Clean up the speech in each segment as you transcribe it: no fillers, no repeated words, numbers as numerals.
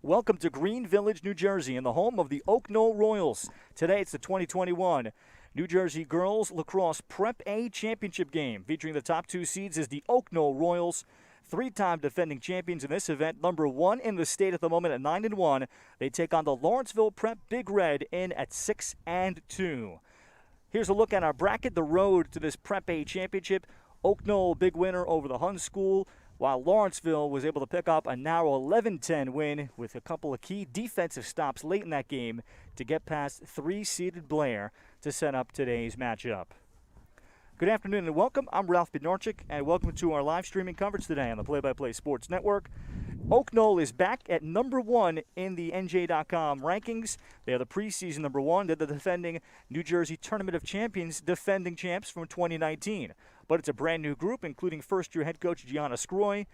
Welcome to Green Village, New Jersey, and the home of the Knoll Royals. Today it's the 2021 New Jersey Girls Lacrosse Prep A Championship game. Featuring the top two seeds is the Knoll Royals, three-time defending champions in this event, number one in the state at the moment at 9-1. They take on the Lawrenceville Prep Big Red in at 6-2. Here's a look at our bracket, the road to this Prep A Championship. Knoll, big winner over the Hun School, while Lawrenceville was able to pick up a narrow 11-10 win with a couple of key defensive stops late in that game to get past three-seeded Blair to set up today's matchup. Good afternoon and welcome. I'm Ralph Bednarczyk, and welcome to our live streaming coverage today on the Play-by-Play Sports Network. Knoll is back at number one in the NJ.com rankings. They are the preseason number one. They're the defending New Jersey Tournament of Champions defending champs from 2019. But it's a brand new group, including first-year head coach Gianna Scroy.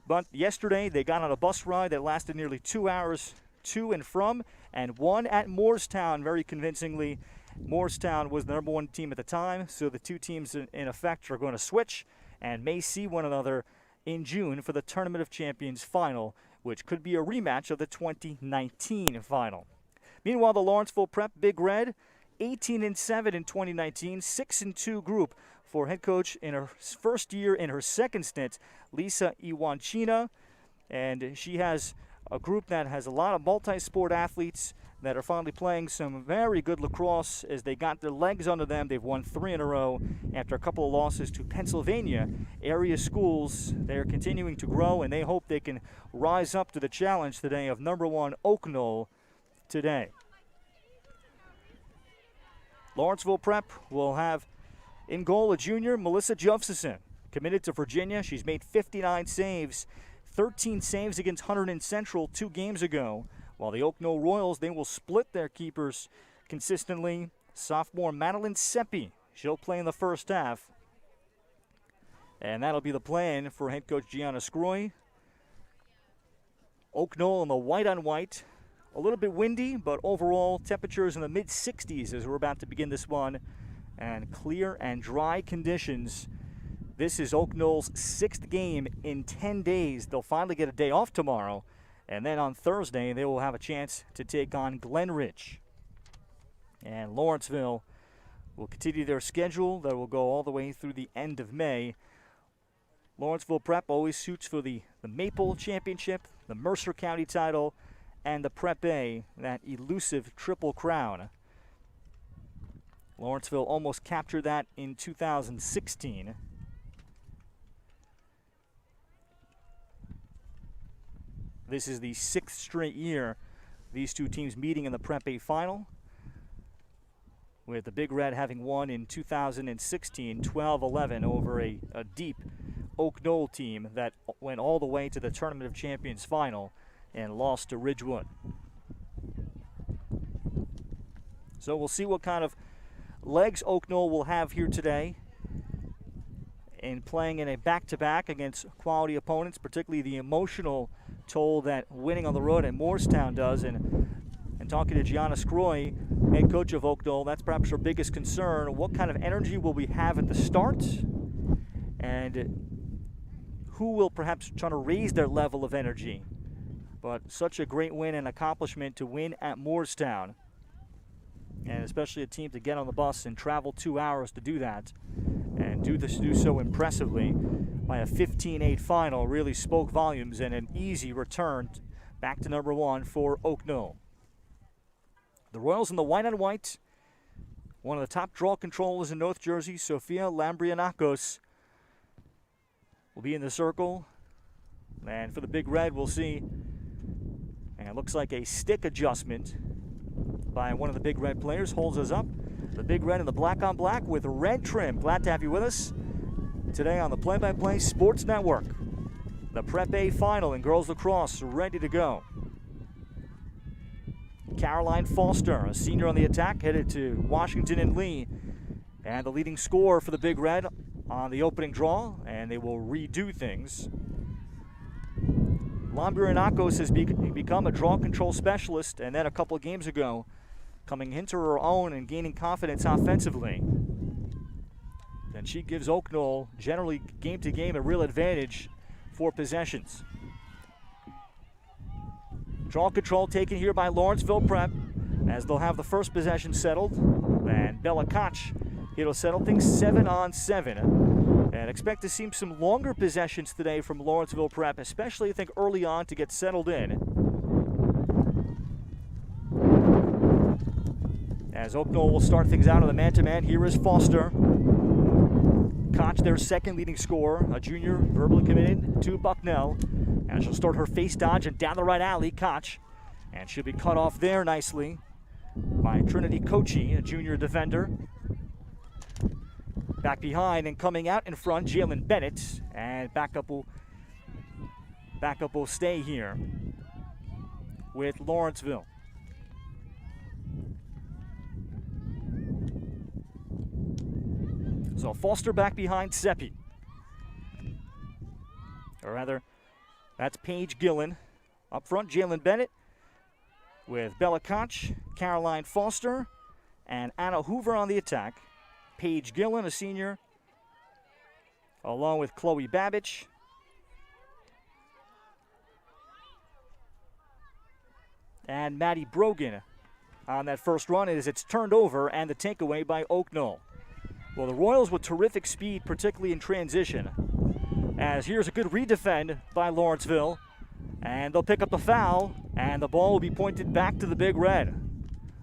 But yesterday, they got on a bus ride that lasted nearly 2 hours to and from, and won at Moorestown very convincingly. Moorestown was the number one team at the time, so the two teams in effect are going to switch and may see one another in June for the Tournament of Champions final, which could be a rematch of the 2019 final. Meanwhile, the Lawrenceville Prep Big Red, 18-7 in 2019, 6-2 group for head coach in her first year in her second stint, Lisa Iwanchina. And she has a group that has a lot of multi-sport athletes that are finally playing some very good lacrosse as they got their legs under them. They've won 3 in a row after a couple of losses to Pennsylvania area schools. They're continuing to grow, and they hope they can rise up to the challenge today of number one Knoll today. Lawrenceville Prep will have in goal a junior, Melissa Josefson, committed to Virginia. She's made 59 saves, 13 saves against Hunterdon Central 2 games ago. While the Knoll Royals, they will split their keepers consistently. Sophomore Madeline Seppi, she'll play in the first half. And that'll be the plan for head coach Gianna Scroy. Knoll in the white on white. A little bit windy, but overall temperatures in the mid-60s as we're about to begin this one. And clear and dry conditions. This is Knoll's 6th game in 10 days. They'll finally get a day off tomorrow. And then on Thursday, they will have a chance to take on Glenridge. And Lawrenceville will continue their schedule that will go all the way through the end of May. Lawrenceville Prep always shoots for the Maple Championship, the Mercer County title, and the Prep A, that elusive Triple Crown. Lawrenceville almost captured that in 2016. This is the 6th straight year these two teams meeting in the Prep A final, with the Big Red having won in 2016, 12-11 over a deep Knoll team that went all the way to the Tournament of Champions final and lost to Ridgewood. So we'll see what kind of legs Knoll will have here today in playing in a back-to-back against quality opponents, particularly the emotional toll that winning on the road at Moorestown does. And talking to Gianna Scroy, head coach of Knoll, that's perhaps her biggest concern. What kind of energy will we have at the start? And who will perhaps try to raise their level of energy? But such a great win and accomplishment to win at Moorestown. And especially a team to get on the bus and travel 2 hours to do that, and do so impressively by a 15-8 final really spoke volumes, and an easy return back to number one for Knoll. The Royals in the white on white. One of the top draw controllers in North Jersey, Sofia Lambrianakos, will be in the circle. And for the Big Red, we'll see, and it looks like a stick adjustment by one of the Big Red players holds us up. The Big Red in the black on black with red trim. Glad to have you with us today on the Play-by-Play Sports Network. The Prep A final in girls lacrosse ready to go. Caroline Foster, a senior on the attack, headed to Washington and Lee. And the leading scorer for the Big Red on the opening draw, and they will redo things. Lambrianakos has become a draw control specialist, and then a couple of games ago, coming into her own and gaining confidence offensively. And she gives Knoll, generally game to game, a real advantage for possessions. Draw control taken here by Lawrenceville Prep as they'll have the first possession settled. And Bella Koch here to settle things 7-on-7. And expect to see some longer possessions today from Lawrenceville Prep, especially I think early on to get settled in. As Oak Knoll will start things out on the man-to-man, here is Foster. Koch, their second leading scorer, a junior, verbally committed to Bucknell. And she'll start her face dodge and down the right alley, Koch. And she'll be cut off there nicely by Trinity Kochi, a junior defender. Back behind and coming out in front, Jalen Bennett. And backup will stay here with Lawrenceville. So Foster back behind Seppi. Or rather, that's Paige Gillen. Up front, Jalen Bennett with Bella Koch, Caroline Foster, and Anna Hoover on the attack. Paige Gillen, a senior, along with Chloe Babbage. And Maddie Brogan on that first run as it's turned over and the takeaway by Oak Knoll. Well, the Royals with terrific speed, particularly in transition. As here's a good redefend by Lawrenceville. And they'll pick up the foul, and the ball will be pointed back to the Big Red.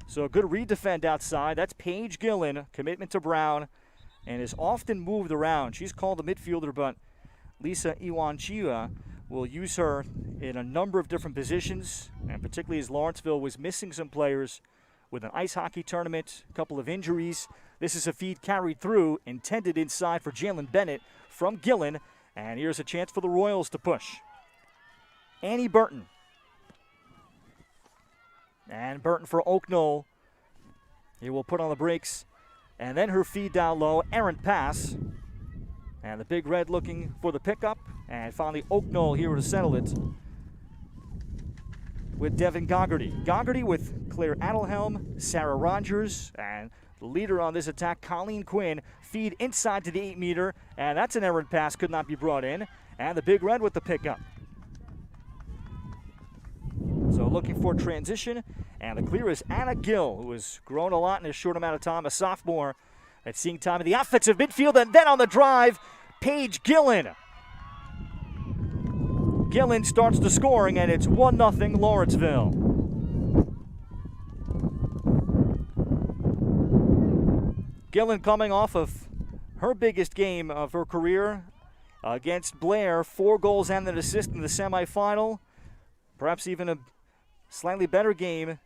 So a good redefend outside. That's Paige Gillen, commitment to Brown, and is often moved around. She's called a midfielder, but Lisa Iwanchia will use her in a number of different positions, and particularly as Lawrenceville was missing some players with an ice hockey tournament, a couple of injuries. This is a feed carried through, intended inside for Jalen Bennett from Gillen, and here's a chance for the Royals to push. Annie Burton. And Burton for Oak Knoll. He will put on the brakes. And then her feed down low, errant pass. And the Big Red looking for the pickup. And finally Oak Knoll here to settle it with Devin Gogarty. Gogarty with Claire Adelhelm, Sarah Rogers, and the leader on this attack, Colleen Quinn. Feed inside to the 8-meter. And that's an errant pass, could not be brought in. And the Big Red with the pickup. So looking for transition, and the clear is Anna Gill, who has grown a lot in a short amount of time, a sophomore that's seeing time in the offensive midfield, and then on the drive, Paige Gillen. Gillen starts the scoring, and it's 1-0 Lawrenceville. Gillen coming off of her biggest game of her career against Blair, 4 goals and an assist in the semifinal. Perhaps even a slightly better game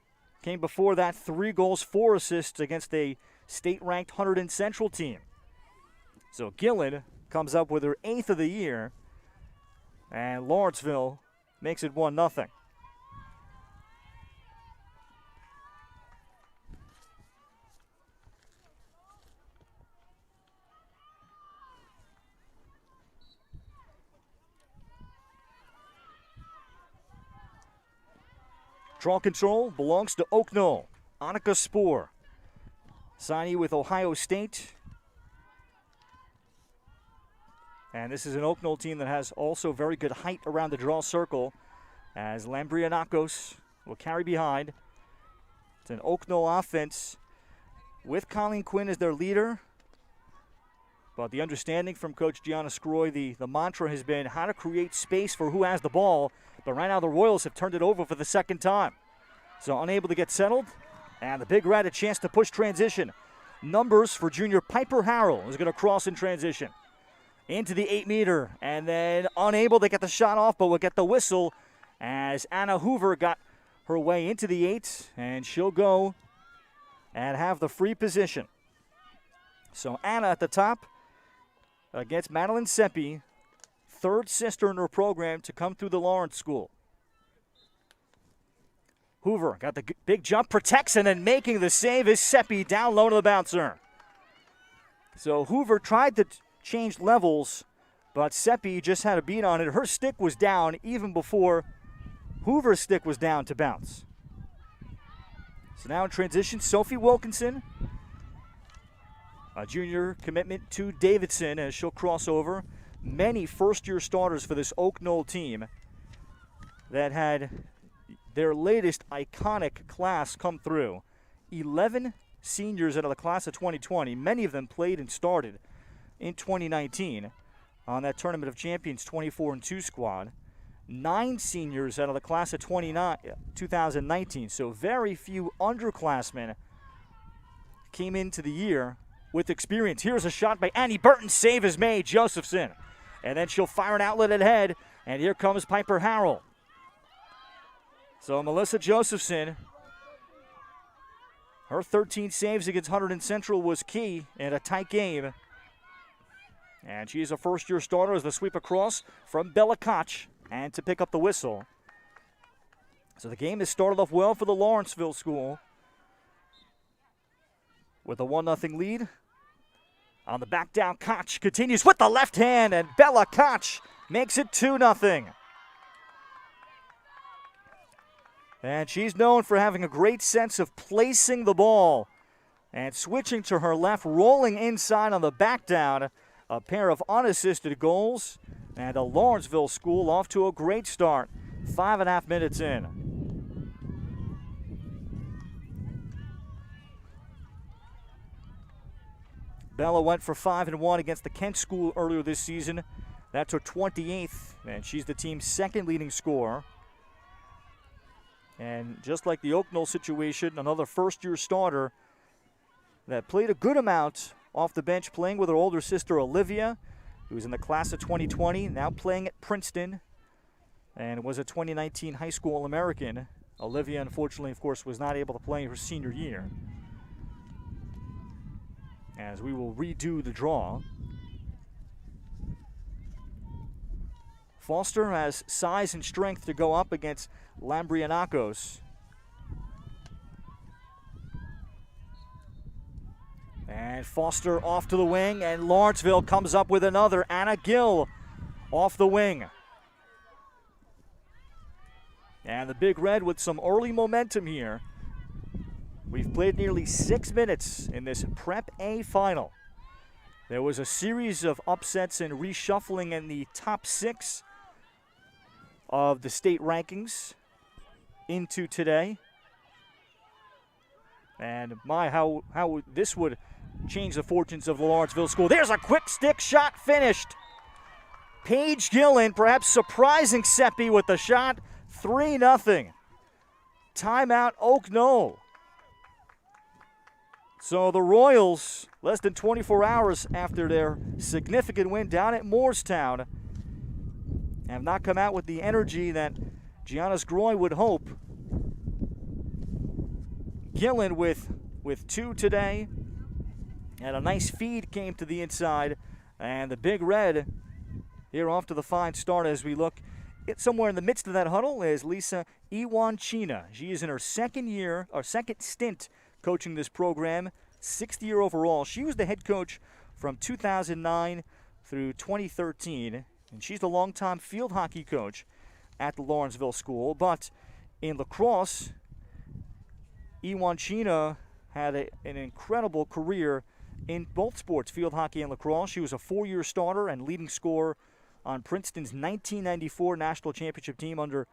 came before that, 3 goals, 4 assists against a state-ranked Hunterdon Central team. So Gillen comes up with her 8th of the year, and Lawrenceville makes it 1-0. Draw control belongs to Oak Knoll. Annika Spoor, signee with Ohio State. And this is an Oak Knoll team that has also very good height around the draw circle, as Lambrianakos will carry behind. It's an Oak Knoll offense with Colleen Quinn as their leader. But the understanding from Coach Gianna Scroy, the mantra has been how to create space for who has the ball. But right now the Royals have turned it over for the second time. So unable to get settled. And the Big Red a chance to push transition. Numbers for junior Piper Harrell, who's going to cross in transition. Into the 8-meter. And then unable to get the shot off, but will get the whistle as Anna Hoover got her way into the 8. And she'll go and have the free position. So Anna at the top against Madeline Seppi. 3rd sister in her program to come through the Lawrence School. Hoover got the big jump, protects, and then making the save is Seppi down low to the bouncer. So Hoover tried to change levels, but Seppi just had a beat on it. Her stick was down even before Hoover's stick was down to bounce. So now in transition, Sophie Wilkinson, a junior commitment to Davidson as she'll cross over. Many first-year starters for this Oak Knoll team that had their latest iconic class come through. 11 seniors out of the class of 2020. Many of them played and started in 2019 on that Tournament of Champions 24-2 squad. 9 seniors out of the class of 2019. So very few underclassmen came into the year with experience. Here's a shot by Annie Burton. Save is made. Josephson. And then she'll fire an outlet ahead. And here comes Piper Harrell. So Melissa Josephson, her 13 saves against Hunterdon Central was key in a tight game. And she's a first-year starter as the sweep across from Bella Koch and to pick up the whistle. So the game has started off well for the Lawrenceville school with a 1-0 lead. On the back down, Koch continues with the left hand, and Bella Koch makes it 2-0. And she's known for having a great sense of placing the ball and switching to her left, rolling inside on the back down. A pair of unassisted goals, and the Lawrenceville school off to a great start, 5.5 minutes in. Bella went for 5-1 against the Kent school earlier this season. That's her 28th, and she's the team's second leading scorer. And just like the Oak Knoll situation, another first-year starter that played a good amount off the bench, playing with her older sister Olivia, who was in the class of 2020, now playing at Princeton, and was a 2019 high school All-American. Olivia, unfortunately, of course, was not able to play in her senior year, as we will redo the draw. Foster has size and strength to go up against Lambrianakos. And Foster off to the wing, and Lawrenceville comes up with another. Anna Gill off the wing. And the Big Red with some early momentum here. We've played nearly 6 minutes in this Prep A final. There was a series of upsets and reshuffling in the top 6 of the state rankings into today. And my, how this would change the fortunes of the Lawrenceville school. There's a quick stick shot finished. Paige Gillen, perhaps surprising Seppi with the shot. 3-0. Timeout, Oak Knoll. So the Royals, less than 24 hours after their significant win down at Moorestown, have not come out with the energy that Giannis Groy would hope. Gillen with 2 today, and a nice feed came to the inside, and the Big Red here off to the fine start as we look. Somewhere in the midst of that huddle is Lisa Iwanchina. She is in her second stint coaching this program, 6th year overall. She was the head coach from 2009 through 2013, and she's the longtime field hockey coach at the Lawrenceville school. But in lacrosse, Iwanchina had an incredible career in both sports, field hockey and lacrosse. She was a 4-year starter and leading scorer on Princeton's 1994 national championship team under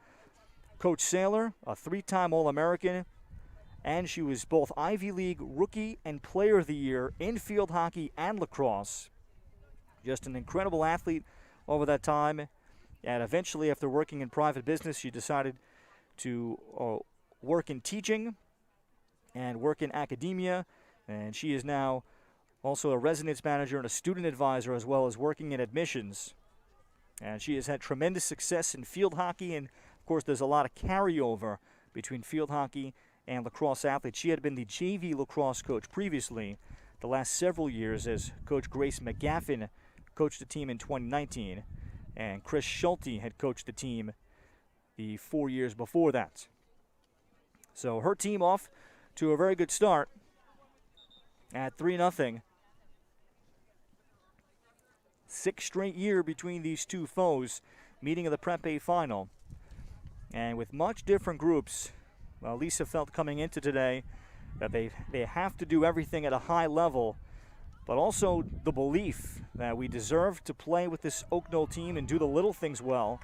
Coach Saylor, a 3-time All-American, and she was both Ivy League Rookie and Player of the Year in field hockey and lacrosse. Just an incredible athlete over that time, and eventually, after working in private business, she decided to work in teaching and work in academia, and she is now also a residence manager and a student advisor, as well as working in admissions. And she has had tremendous success in field hockey, and of course there's a lot of carryover between field hockey and lacrosse athletes. She had been the JV lacrosse coach previously the last several years, as Coach Grace McGaffin coached the team in 2019, and Chris Schulte had coached the team the 4 years before that. So her team off to a very good start at 3-0. 6th straight year between these two foes, meeting in the Prep A final. And with much different groups, Lisa felt coming into today that they have to do everything at a high level, but also the belief that we deserve to play with this Oak Knoll team and do the little things well.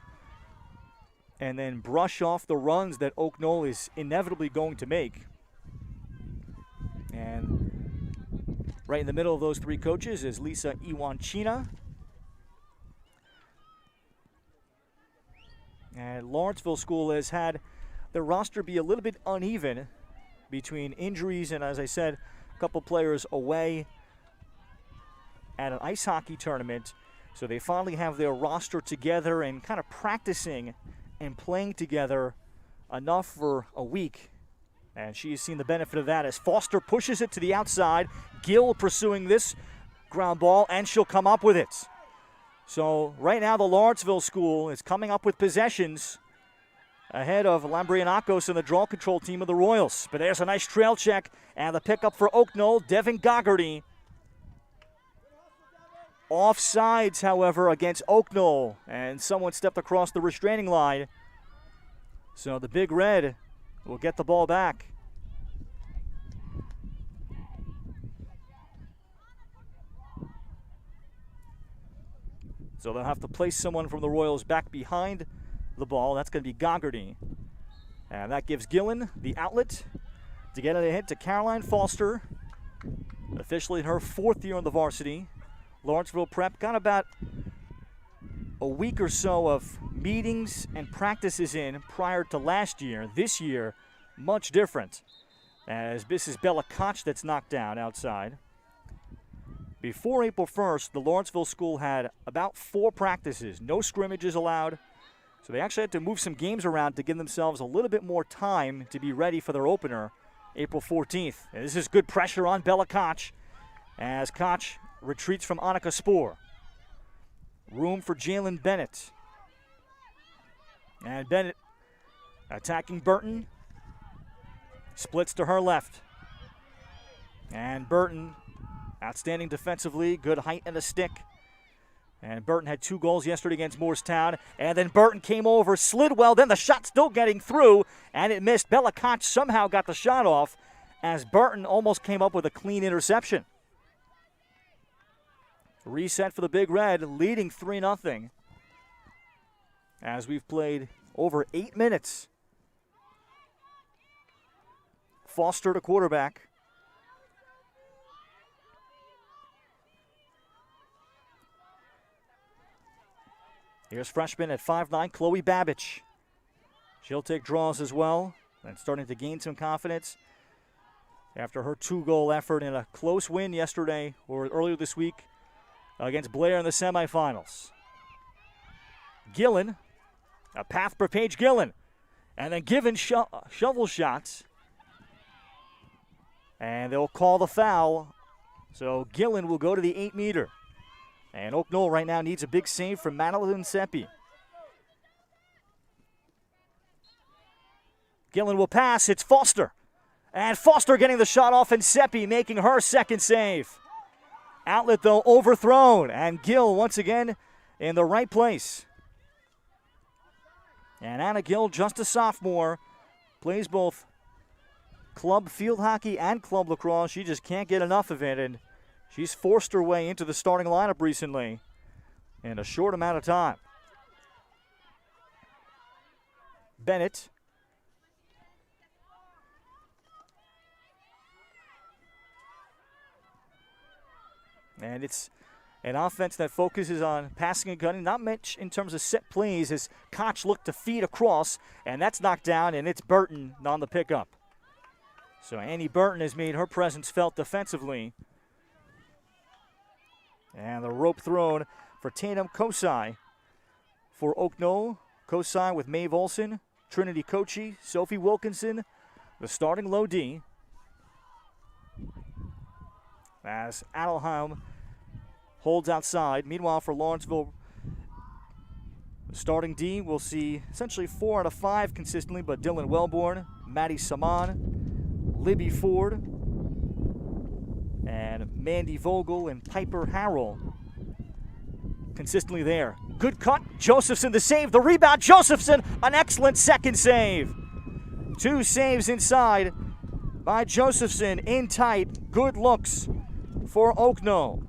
and then brush off the runs that Oak Knoll is inevitably going to make. And right in the middle of those three coaches is Lisa Iwanchina. And Lawrenceville School has had their roster be a little bit uneven between injuries and, as I said, a couple players away at an ice hockey tournament. So they finally have their roster together and kind of practicing and playing together enough for a week. And she's seen the benefit of that as Foster pushes it to the outside. Gill pursuing this ground ball, and she'll come up with it. So right now the Lawrenceville School is coming up with possessions ahead of Lambrianakos and the draw control team of the Royals. But there's a nice trail check, and the pickup for Oak Knoll, Devin Gogarty. Offsides, however, against Oak Knoll, and someone stepped across the restraining line. So the Big Red will get the ball back. So they'll have to place someone from the Royals back behind the ball. That's going to be Gogarty. And that gives Gillen the outlet to get it ahead to Caroline Foster, officially in her 4th year on the varsity. Lawrenceville Prep got about a week or so of meetings and practices in prior to last year. This year, much different, as this is Bella Koch that's knocked down outside. Before April 1st, the Lawrenceville School had about 4 practices, no scrimmages allowed. So they actually had to move some games around to give themselves a little bit more time to be ready for their opener, April 14th. And this is good pressure on Bella Koch as Koch retreats from Annika Spoor. Room for Jalen Bennett. And Bennett attacking Burton. Splits to her left. And Burton, outstanding defensively, good height and a stick. And Burton had 2 goals yesterday against Morristown. And then Burton came over, slid well, then the shot still getting through, and it missed. Bella Koch somehow got the shot off as Burton almost came up with a clean interception. Reset for the Big Red, leading 3-0 as we've played over 8 minutes. Foster to quarterback. Here's freshman at 5'9", Chloe Babbage. She'll take draws as well and starting to gain some confidence after her 2-goal effort in a close win yesterday or earlier this week against Blair in the semifinals. Gillen, a path for Paige Gillen, and then given shovel shots, and they'll call the foul. So Gillen will go to the 8-meter. And Oak Knoll right now needs a big save from Madeline Seppi. Gillen will pass, it's Foster. And Foster getting the shot off, and Seppi making her 2nd save. Outlet, though, overthrown, and Gill once again in the right place. And Anna Gill, just a sophomore, plays both club field hockey and club lacrosse. She just can't get enough of it, and she's forced her way into the starting lineup recently in a short amount of time. Bennett. And it's an offense that focuses on passing and gunning, not much in terms of set plays as Koch looked to feed across, and that's knocked down, and it's Burton on the pickup. So Annie Burton has made her presence felt defensively. And the rope thrown for Tatum Kosai for Oak Knoll. Kosai with Maeve Olson, Trinity Kochi, Sophie Wilkinson, the starting low D. As Adelheim holds outside. Meanwhile, for Lawrenceville, starting D, we'll see essentially 4 out of 5 consistently, but Dylan Wellborn, Maddie Saman, Libby Ford, and Mandy Vogel and Piper Harrell consistently there. Good cut, Josephson the save, the rebound, Josephson, an excellent 2nd save. 2 saves inside by Josephson, in tight, good looks for Oak Knoll.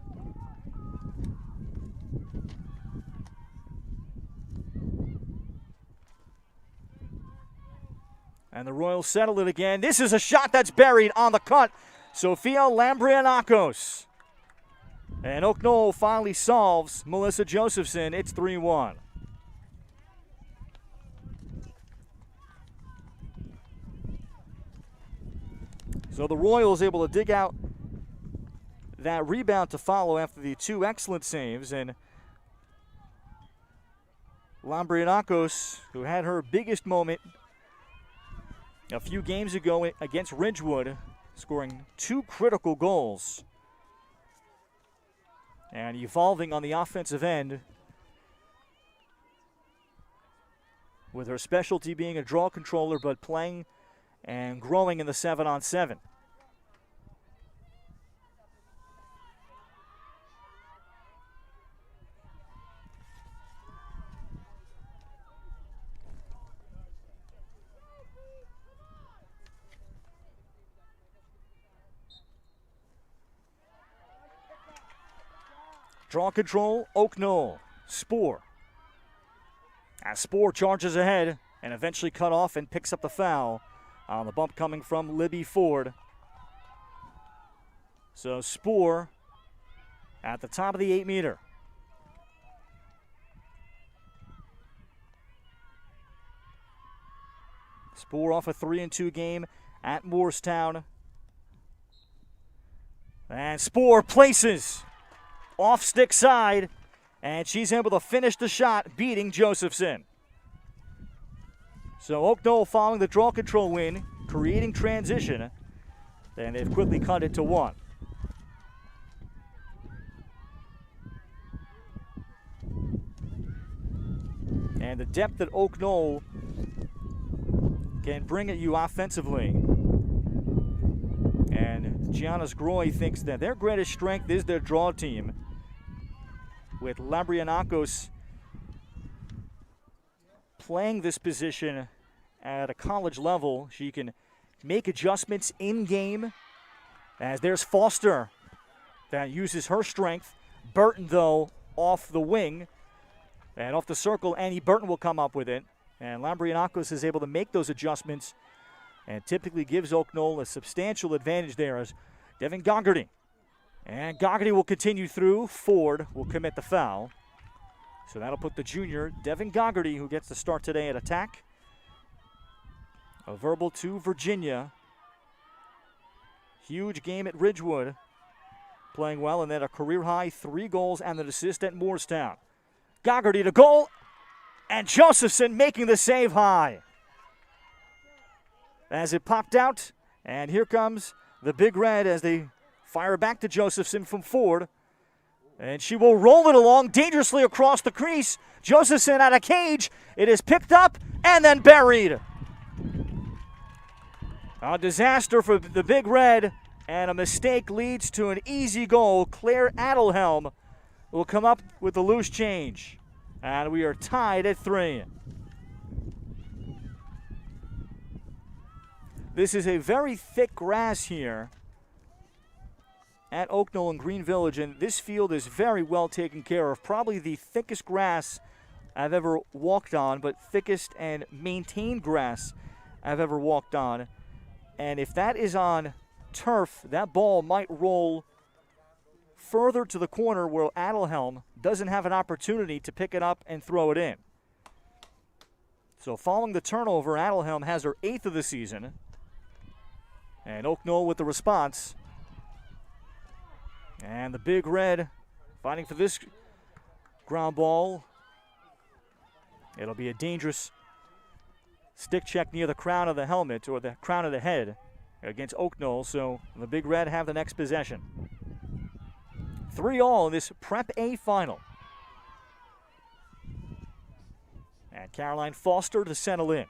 And the Royals settle it again. This is a shot that's buried on the cut. Sofia Lambrianakos. And Oak Knoll finally solves Melissa Josephson. It's 3-1. So the Royals able to dig out that rebound to follow after the two excellent saves. And Lambrianakos, who had her biggest moment a few games ago against Ridgewood, scoring 2 critical goals. And evolving on the offensive end, with her specialty being a draw controller, but playing and growing in the 7-on-7. Draw control, Oak Knoll. Spoor. As Spoor charges ahead and eventually cut off and picks up the foul on the bump coming from Libby Ford. So Spoor at the top of the 8-meter. Spoor off a 3-2 game at Moorestown. And Spoor places off stick side, and she's able to finish the shot, beating Josephson. So Oak Knoll following the draw control win, creating transition, and they've quickly cut it to 1. And the depth that Oak Knoll can bring at you offensively. And Gianna Groy thinks that their greatest strength is their draw team. With Lambrianakos playing this position at a college level, she can make adjustments in game. As there's Foster that uses her strength. Burton, though, off the wing and off the circle. Annie Burton will come up with it. And Lambrianakos is able to make those adjustments and typically gives Oak Knoll a substantial advantage there as Devin Gogarty. And Gogarty will continue through. Ford will commit the foul. So that'll put the junior, Devin Gogarty, who gets the start today at attack. A verbal to Virginia. Huge game at Ridgewood. Playing well, and then a career-high 3 goals and an assist at Moorestown. Gogarty to goal, and Josephson making the save high. As it popped out, and here comes the Big Red as they fire back to Josephson from Ford. And she will roll it along dangerously across the crease. Josephson out of cage. It is picked up and then buried. A disaster for the Big Red, and a mistake leads to an easy goal. Claire Adelhelm will come up with the loose change. And we are tied at 3. This is a very thick grass here at Oak Knoll and Green Village, and this field is very well taken care of. Probably the thickest grass I've ever walked on, but thickest and maintained grass I've ever walked on. And if that is on turf, that ball might roll further to the corner where Adelhelm doesn't have an opportunity to pick it up and throw it in. So following the turnover, Adelhelm has her 8th of the season. And Oak Knoll with the response. And the Big Red fighting for this ground ball. It'll be a dangerous stick check near the crown of the helmet, or the crown of the head, against Oak Knoll. So the Big Red have the next possession. 3-3 in this Prep A final. And Caroline Foster to settle in.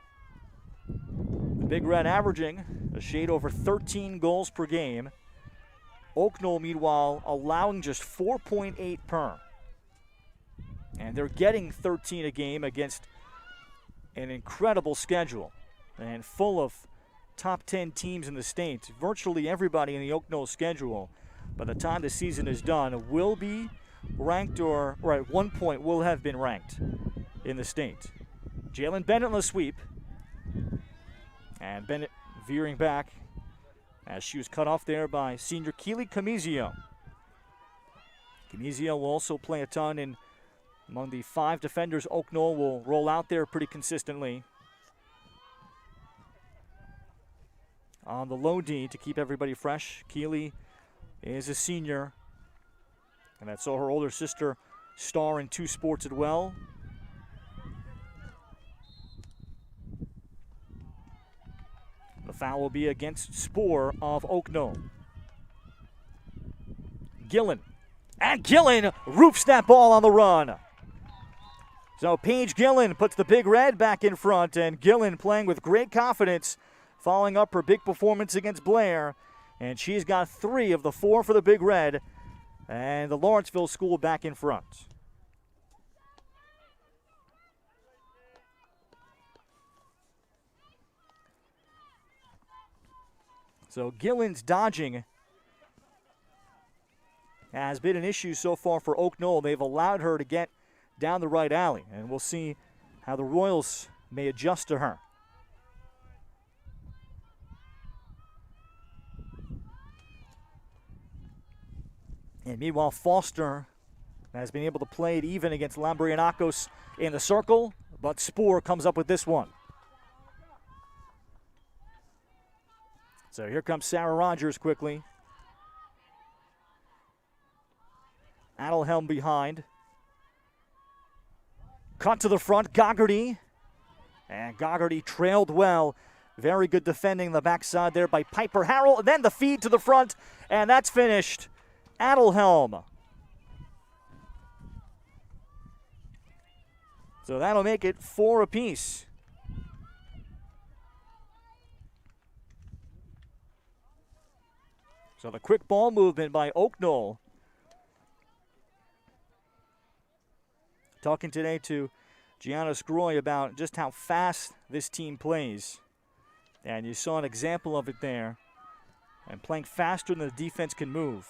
The Big Red averaging a shade over 13 goals per game. Oak Knoll, meanwhile, allowing just 4.8 per. And they're getting 13 a game against an incredible schedule and full of top 10 teams in the state. Virtually everybody in the Oak Knoll schedule, by the time the season is done, will be ranked, or at one point will have been ranked in the state. Jalen Bennett on the sweep. And Bennett veering back as she was cut off there by senior Keely Camizio. Camizio will also play a ton in among the 5 defenders Oak Knoll will roll out there pretty consistently. On the low D to keep everybody fresh, Keely is a senior, and that saw her older sister star in 2 sports as well. The foul will be against Spoor of Oak Knoll. Gillen. And Gillen roofs that ball on the run. So Paige Gillen puts the Big Red back in front, and Gillen playing with great confidence, following up her big performance against Blair. And she's got 3 of the 4 for the Big Red, and the Lawrenceville school back in front. So Gillen's dodging has been an issue so far for Oak Knoll. They've allowed her to get down the right alley, and we'll see how the Royals may adjust to her. And meanwhile, Foster has been able to play it even against Lambrianakos in the circle, but Spoor comes up with this one. So here comes Sarah Rogers quickly. Adelhelm behind. Cut to the front, Goggerty. And Goggerty trailed well. Very good defending the backside there by Piper Harrell. And then the feed to the front, and that's finished. Adelhelm. So that'll make it 4 apiece. So the quick ball movement by Oak Knoll. Talking today to Gianna Scroy about just how fast this team plays. And you saw an example of it there. And playing faster than the defense can move.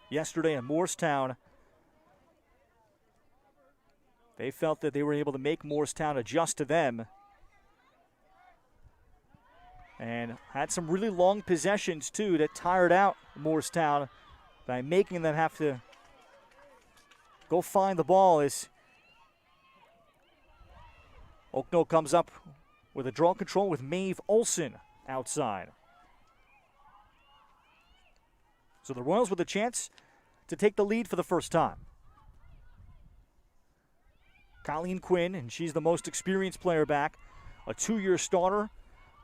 Yesterday in Morristown, they felt that they were able to make Morristown adjust to them. And had some really long possessions, too, that tired out Morristown by making them have to go find the ball as Oak Knoll comes up with a draw control with Maeve Olson outside. So the Royals with a chance to take the lead for the first time. Colleen Quinn, and she's the most experienced player back, a 2-year starter,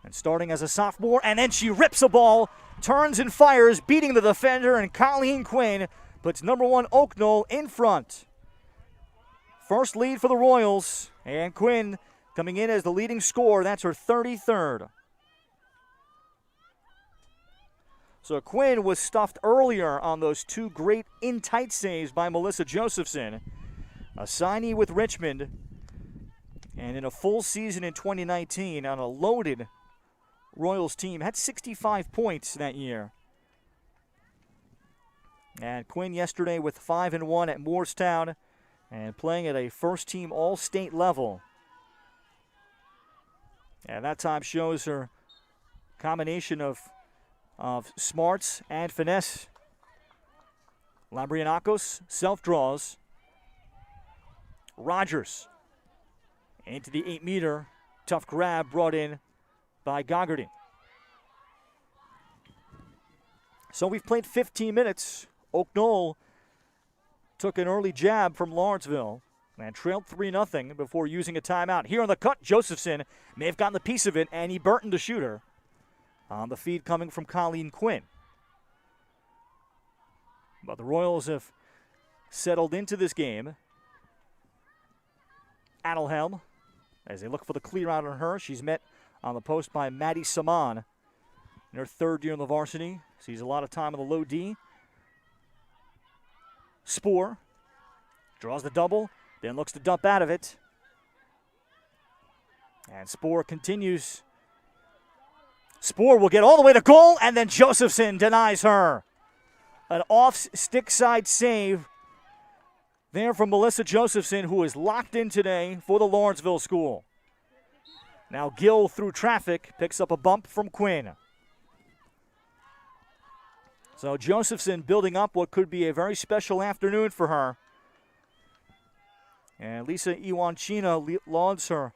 and starting as a sophomore, and then she rips a ball, turns and fires, beating the defender, and Colleen Quinn puts number 1 Oak Knoll in front. First lead for the Royals, and Quinn coming in as the leading scorer. That's her 33rd. So Quinn was stuffed earlier on those 2 great in-tight saves by Melissa Josephson. A signee with Richmond, and in a full season in 2019 on a loaded Royals team, had 65 points that year. And Quinn yesterday with 5-1 at Morristown and playing at a first-team All-State level. And that time shows her combination of smarts and finesse. Lambrianakos self-draws. Rogers into the 8-meter. Tough grab brought in by Goggerty. So we've played 15 minutes. Oak Knoll took an early jab from Lawrenceville and trailed 3-0 before using a timeout. Here on the cut, Josephson may have gotten the piece of it, and he Burton to shoot her. On the feed coming from Colleen Quinn. But the Royals have settled into this game. Adelhelm, as they look for the clear out on her. She's met on the post by Maddie Saman in her 3rd year in the varsity. Sees a lot of time on the low D. Spoor draws the double, then looks to dump out of it. And Spoor continues. Spoor will get all the way to goal, and then Josephson denies her. An off stick side save there from Melissa Josephson, who is locked in today for the Lawrenceville school. Now Gill through traffic picks up a bump from Quinn. So Josephson building up what could be a very special afternoon for her. And Lisa Iwanchina lauds her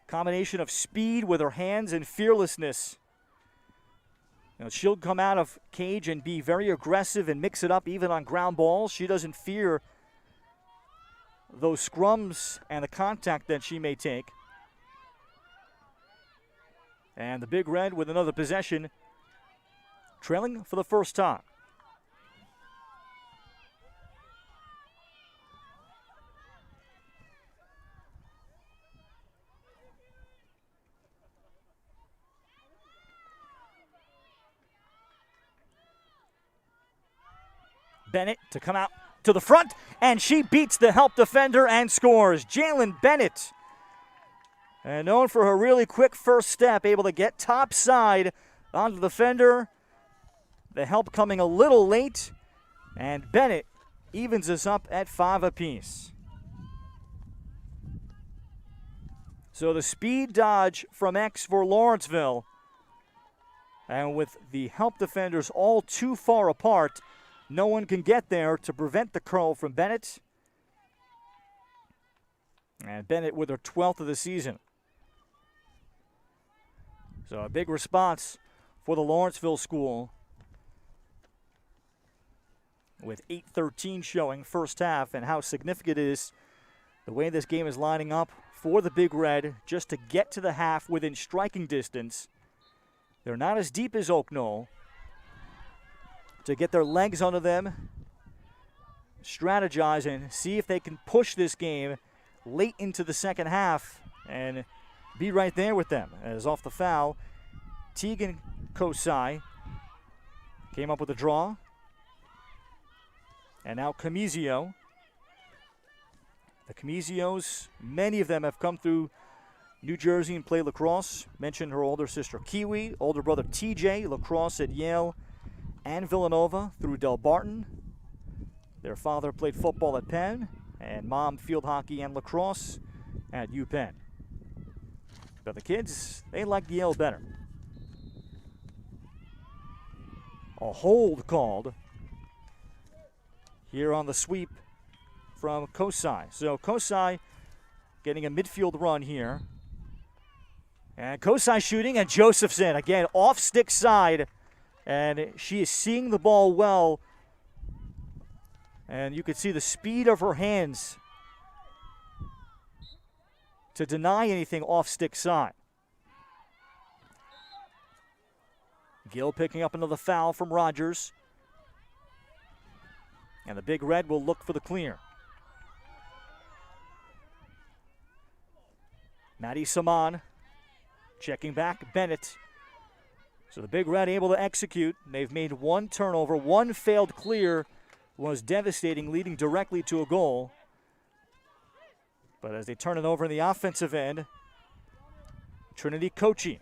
combination of speed with her hands and fearlessness. She'll come out of cage and be very aggressive and mix it up even on ground balls. She doesn't fear those scrums and the contact that she may take. And the Big Red with another possession, trailing for the first time. Bennett to come out to the front, and she beats the help defender and scores. Jalen Bennett, and known for her really quick first step, able to get top side onto the defender. The help coming a little late, and Bennett evens us up at 5 apiece. So the speed dodge from X for Lawrenceville, and with the help defenders all too far apart, no one can get there to prevent the curl from Bennett. And Bennett with her 12th of the season. So a big response for the Lawrenceville school with 8:13 showing first half, and how significant it is the way this game is lining up for the Big Red just to get to the half within striking distance. They're not as deep as Oak Knoll. To get their legs under them, strategize, and see if they can push this game late into the second half and be right there with them. As off the foul, Tegan Kosai came up with a draw. And now Camizio. The Camizios, many of them have come through New Jersey and played lacrosse. Mentioned her older sister Kiwi, older brother TJ, lacrosse at Yale and Villanova through Del Barton. Their father played football at Penn, and mom field hockey and lacrosse at UPenn. But the kids, they like Yale better. A hold called here on the sweep from Kosai. So Kosai getting a midfield run here. And Kosai shooting, and Josephson, again, off stick side. And she is seeing the ball well. And you can see the speed of her hands to deny anything off stick side. Gill picking up another foul from Rogers. And the Big Red will look for the clear. Maddie Saman checking back. Bennett. So the Big Red able to execute. They've made one turnover. One failed clear was devastating, leading directly to a goal. But as they turn it over in the offensive end, Trinity Kochi.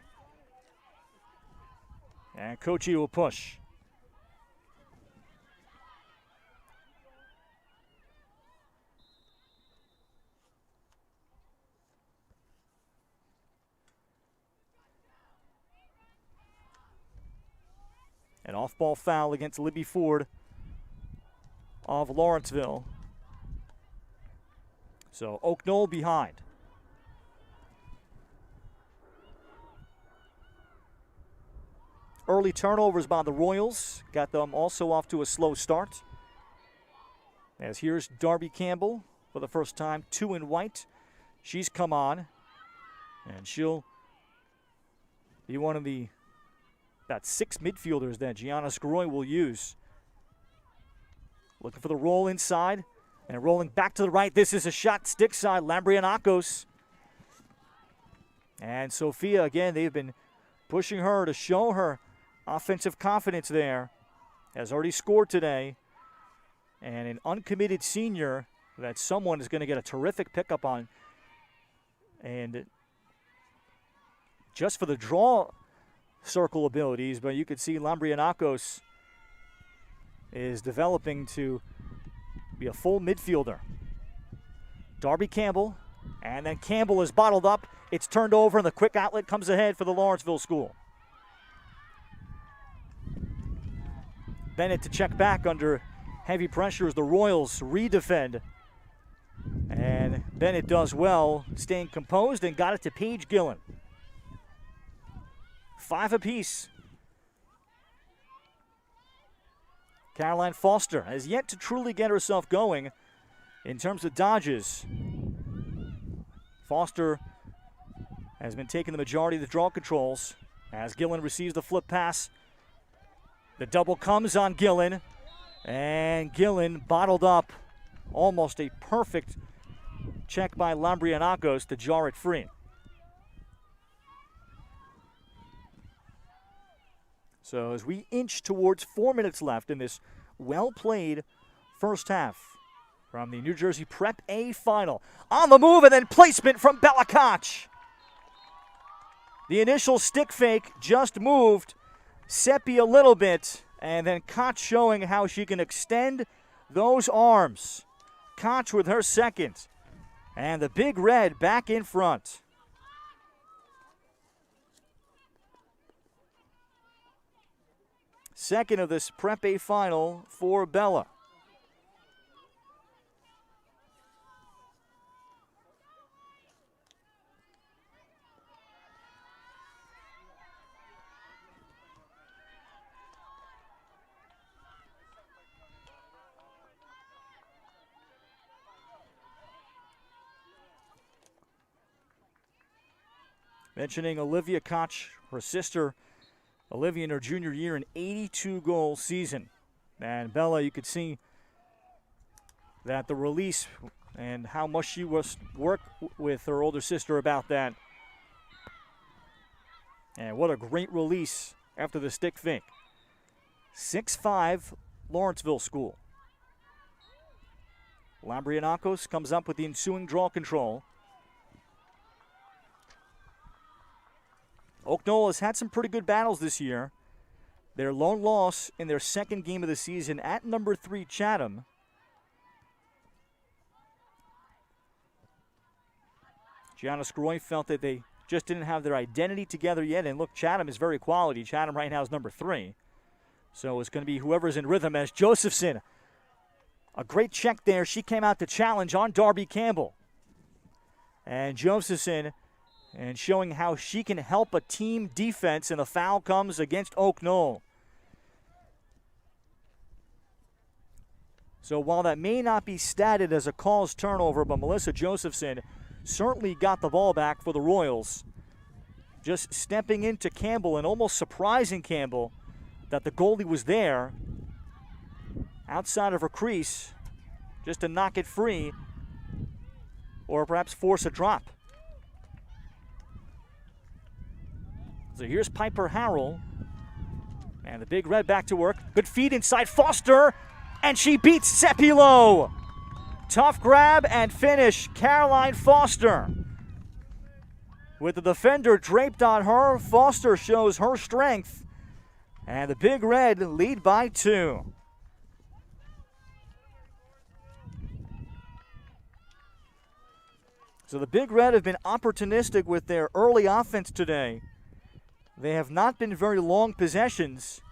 And Kochi will push. An off-ball foul against Libby Ford of Lawrenceville. So Oak Knoll behind. Early turnovers by the Royals got them also off to a slow start. As here's Darby Campbell for the first time, 2 in white. She's come on, and she'll be one of the about 6 midfielders that Gianna Skroy will use. Looking for the roll inside, and rolling back to the right. This is a shot stick side, Lambrianakos. And Sophia, again, they've been pushing her to show her offensive confidence there. Has already scored today. And an uncommitted senior that someone is going to get a terrific pickup on. And just for the draw circle abilities, but you could see Lambrianakos is developing to be a full midfielder. Darby Campbell, and then Campbell is bottled up. It's turned over, and the quick outlet comes ahead for the Lawrenceville school. Bennett to check back under heavy pressure as the Royals redefend. And Bennett does well, staying composed, and got it to Paige Gillen. 5 apiece. Caroline Foster has yet to truly get herself going in terms of dodges. Foster has been taking the majority of the draw controls as Gillen receives the flip pass. The double comes on Gillen, and Gillen bottled up. Almost a perfect check by Lambrianakos to jar it free. So as we inch towards 4 minutes left in this well-played first half from the New Jersey Prep A final. On the move, and then placement from Bella Koch. The initial stick fake just moved Seppi a little bit, and then Koch showing how she can extend those arms. Koch with her second, and the Big Red back in front. Second of this Prep A final for Bella. Mentioning Olivia Koch, her sister, Olivia in her junior year, an 82-goal season. And Bella, you could see that the release and how much she was work with her older sister about that. And what a great release after the stick fake. 6-5 Lawrenceville school. Lambrianakos comes up with the ensuing draw control. Oak Knoll has had some pretty good battles this year. Their lone loss in their second game of the season at number 3 Chatham. Gianna Scroy felt that they just didn't have their identity together yet. And look, Chatham is very quality. Chatham right now is number 3. So it's going to be whoever's in rhythm as Josephson. A great check there. She came out to challenge on Darby Campbell. And Josephson and showing how she can help a team defense, and the foul comes against Oak Knoll. So while that may not be statted as a caused turnover, but Melissa Josephson certainly got the ball back for the Royals. Just stepping into Campbell and almost surprising Campbell that the goalie was there outside of her crease just to knock it free or perhaps force a drop. So here's Piper Harrell. And the Big Red back to work. Good feed inside Foster. And she beats Seppi Lowe. Tough grab and finish. Caroline Foster. With the defender draped on her, Foster shows her strength. And the Big Red lead by 2. So the Big Red have been opportunistic with their early offense today. They have not been very long possessions,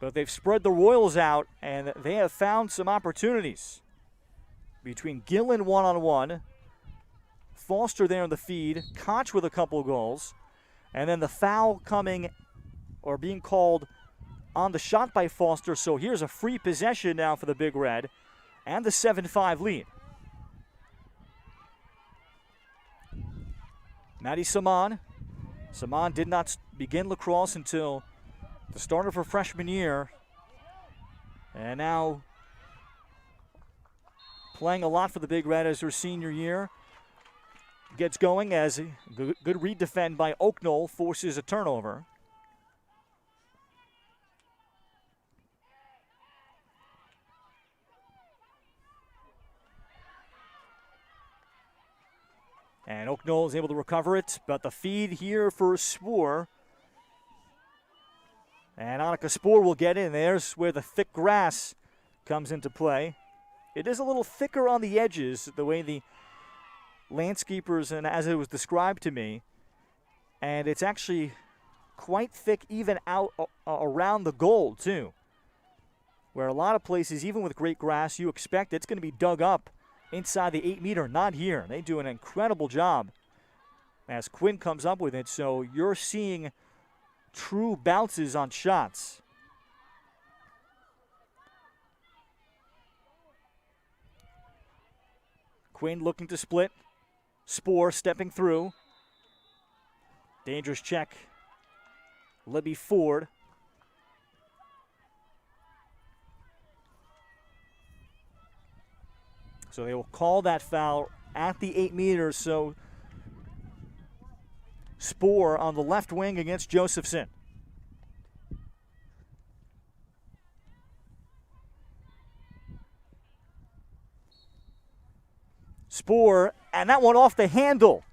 but they've spread the Royals out, and they have found some opportunities. Between Gillen one-on-one, Foster there in the feed, Koch with a couple goals, and then the foul coming or being called on the shot by Foster. So here's a free possession now for the Big Red and the 7-5 lead. Maddie Saman. Saman did not begin lacrosse until the start of her freshman year. And now playing a lot for the Big Red as her senior year. Gets going as a good redefend by Oak Knoll forces a turnover. And Oak Knoll is able to recover it, but the feed here for Spoor. And Annika Spoor will get in. There's where the thick grass comes into play. It is a little thicker on the edges, the way the landscapers, and as it was described to me, and it's actually quite thick even out around the goal too, where a lot of places, even with great grass, you expect it's going to be dug up inside the 8-meter. Not here. They do an incredible job as Quinn comes up with it, so you're seeing true bounces on shots. Quinn looking to split. Spoor stepping through. Dangerous check. Libby Ford. So they will call that foul at the 8 meters. So Spoor on the left wing against Josephson. Spoor, and that one off the handle.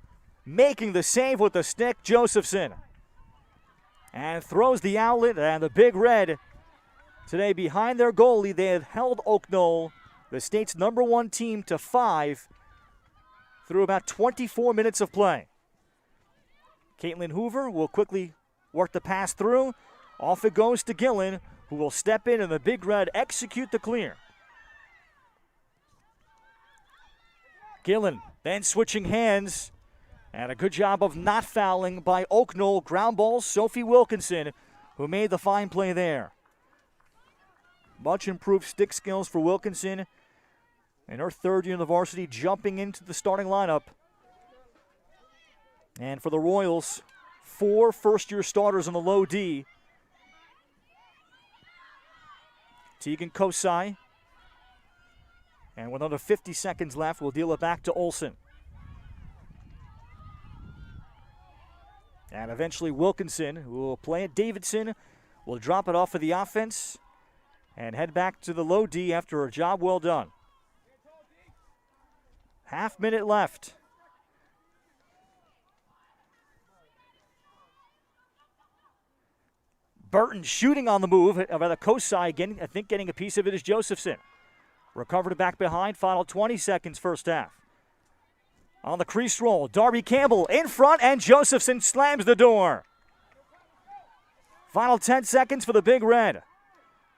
Making the save with the stick, Josephson. And throws the outlet, and the Big Red today behind their goalie. They have held Oak Knoll, the state's #1 team, to 5 through about 24 minutes of play. Caitlin Hoover will quickly work the pass through. Off it goes to Gillen, who will step in, and the Big Red execute the clear. Gillen then switching hands, and a good job of not fouling by Oak Knoll. Ground ball, Sophie Wilkinson, who made the fine play there. Much improved stick skills for Wilkinson in her 3rd year in the varsity, jumping into the starting lineup. And for the Royals, 4 first-year starters on the low D. Tegan Kosai. And with under 50 seconds left, we'll deal it back to Olsen. And eventually Wilkinson, who will play it Davidson, will drop it off for the offense and head back to the low D after a job well done. Half minute left. Burton shooting on the move. Rather, Kosai getting a piece of it is Josephson. Recovered back behind. Final 20 seconds first half. On the crease roll, Darby Campbell in front, and Josephson slams the door. Final 10 seconds for the Big Red.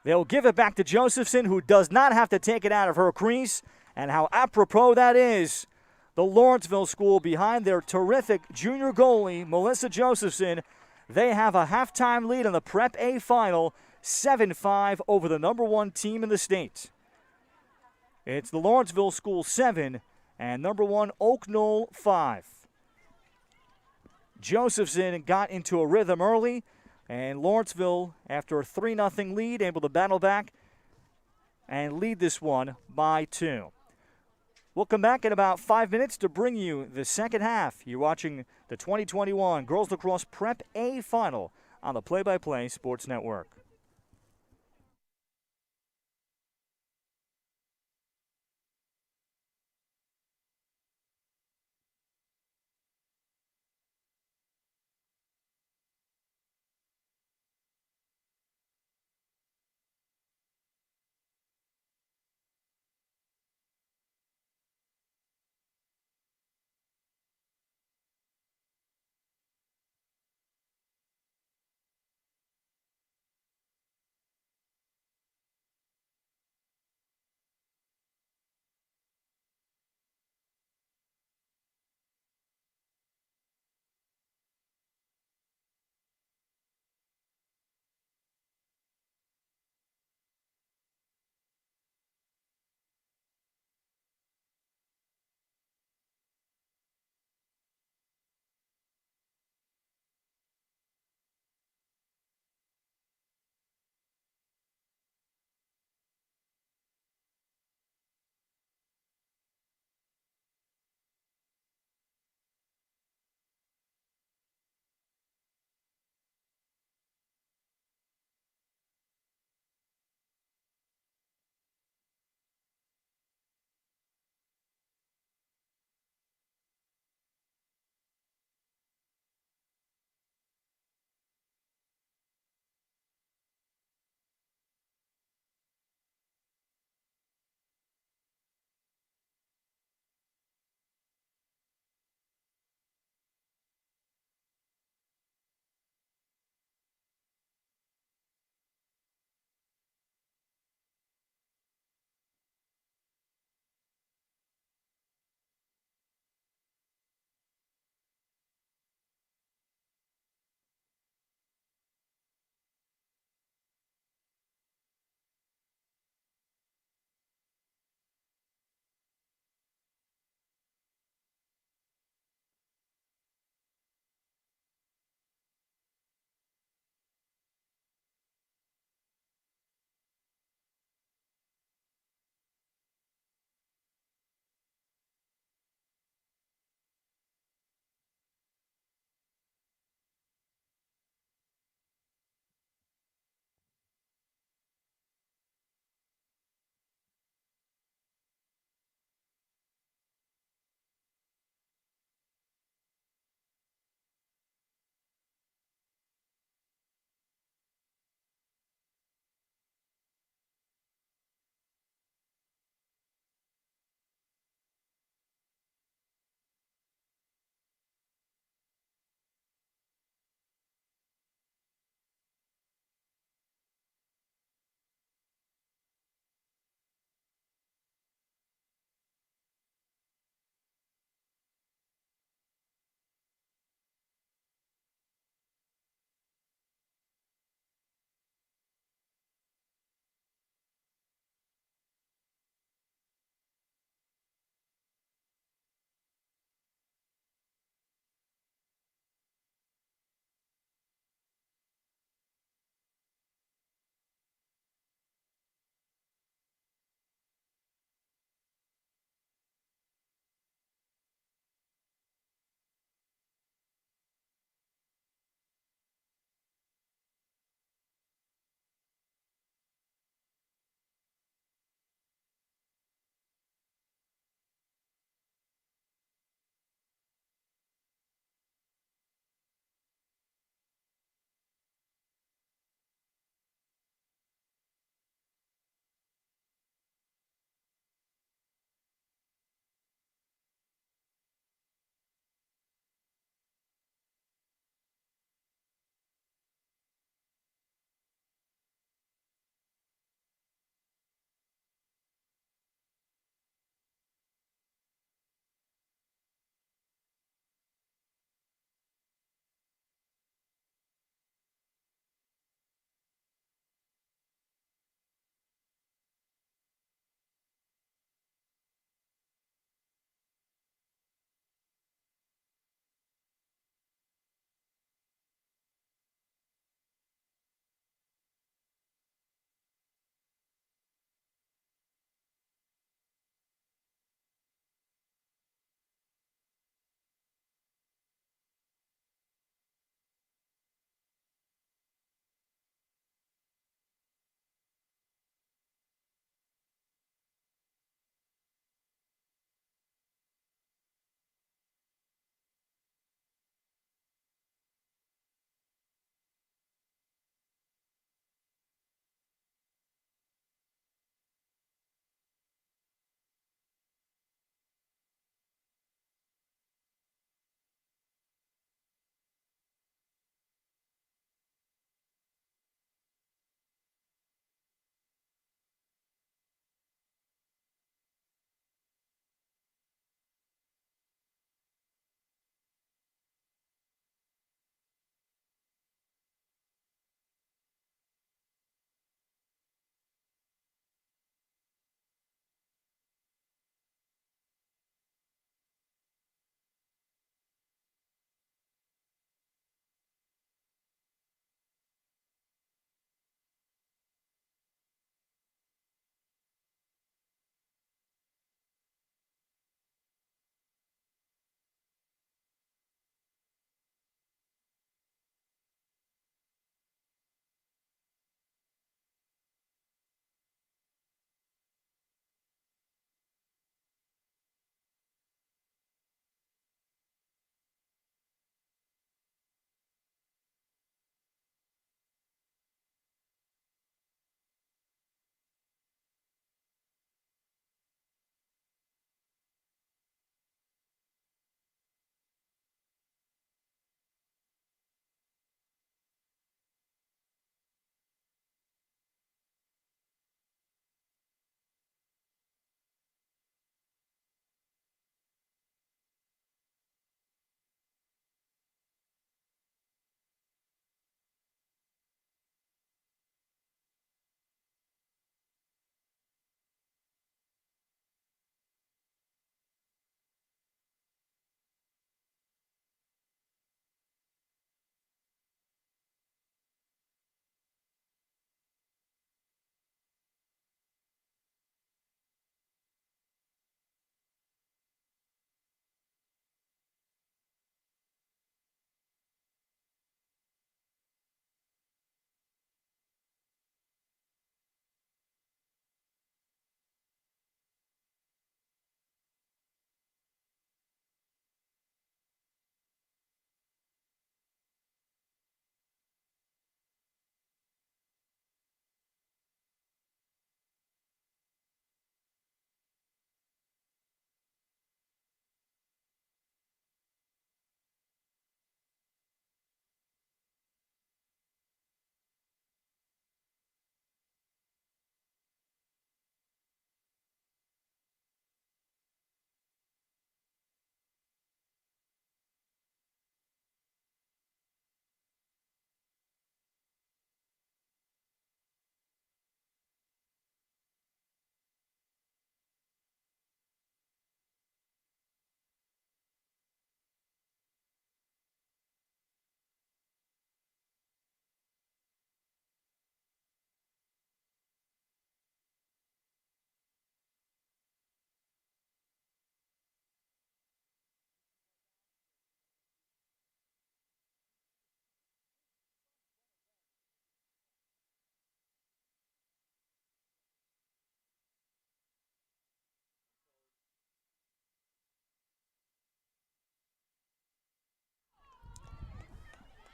They'll give it back to Josephson, who does not have to take it out of her crease. And how apropos that is. The Lawrenceville school, behind their terrific junior goalie, Melissa Josephson, they have a halftime lead in the Prep A final, 7-5 over the #1 team in the state. It's the Lawrenceville school 7 and #1 Oak Knoll 5. Josephson got into a rhythm early, and Lawrenceville, after a 3-0 lead, able to battle back and lead this one by 2. We'll come back in about 5 minutes to bring you the second half. You're watching the 2021 Girls Lacrosse Prep A Final on the Play-by-Play Sports Network.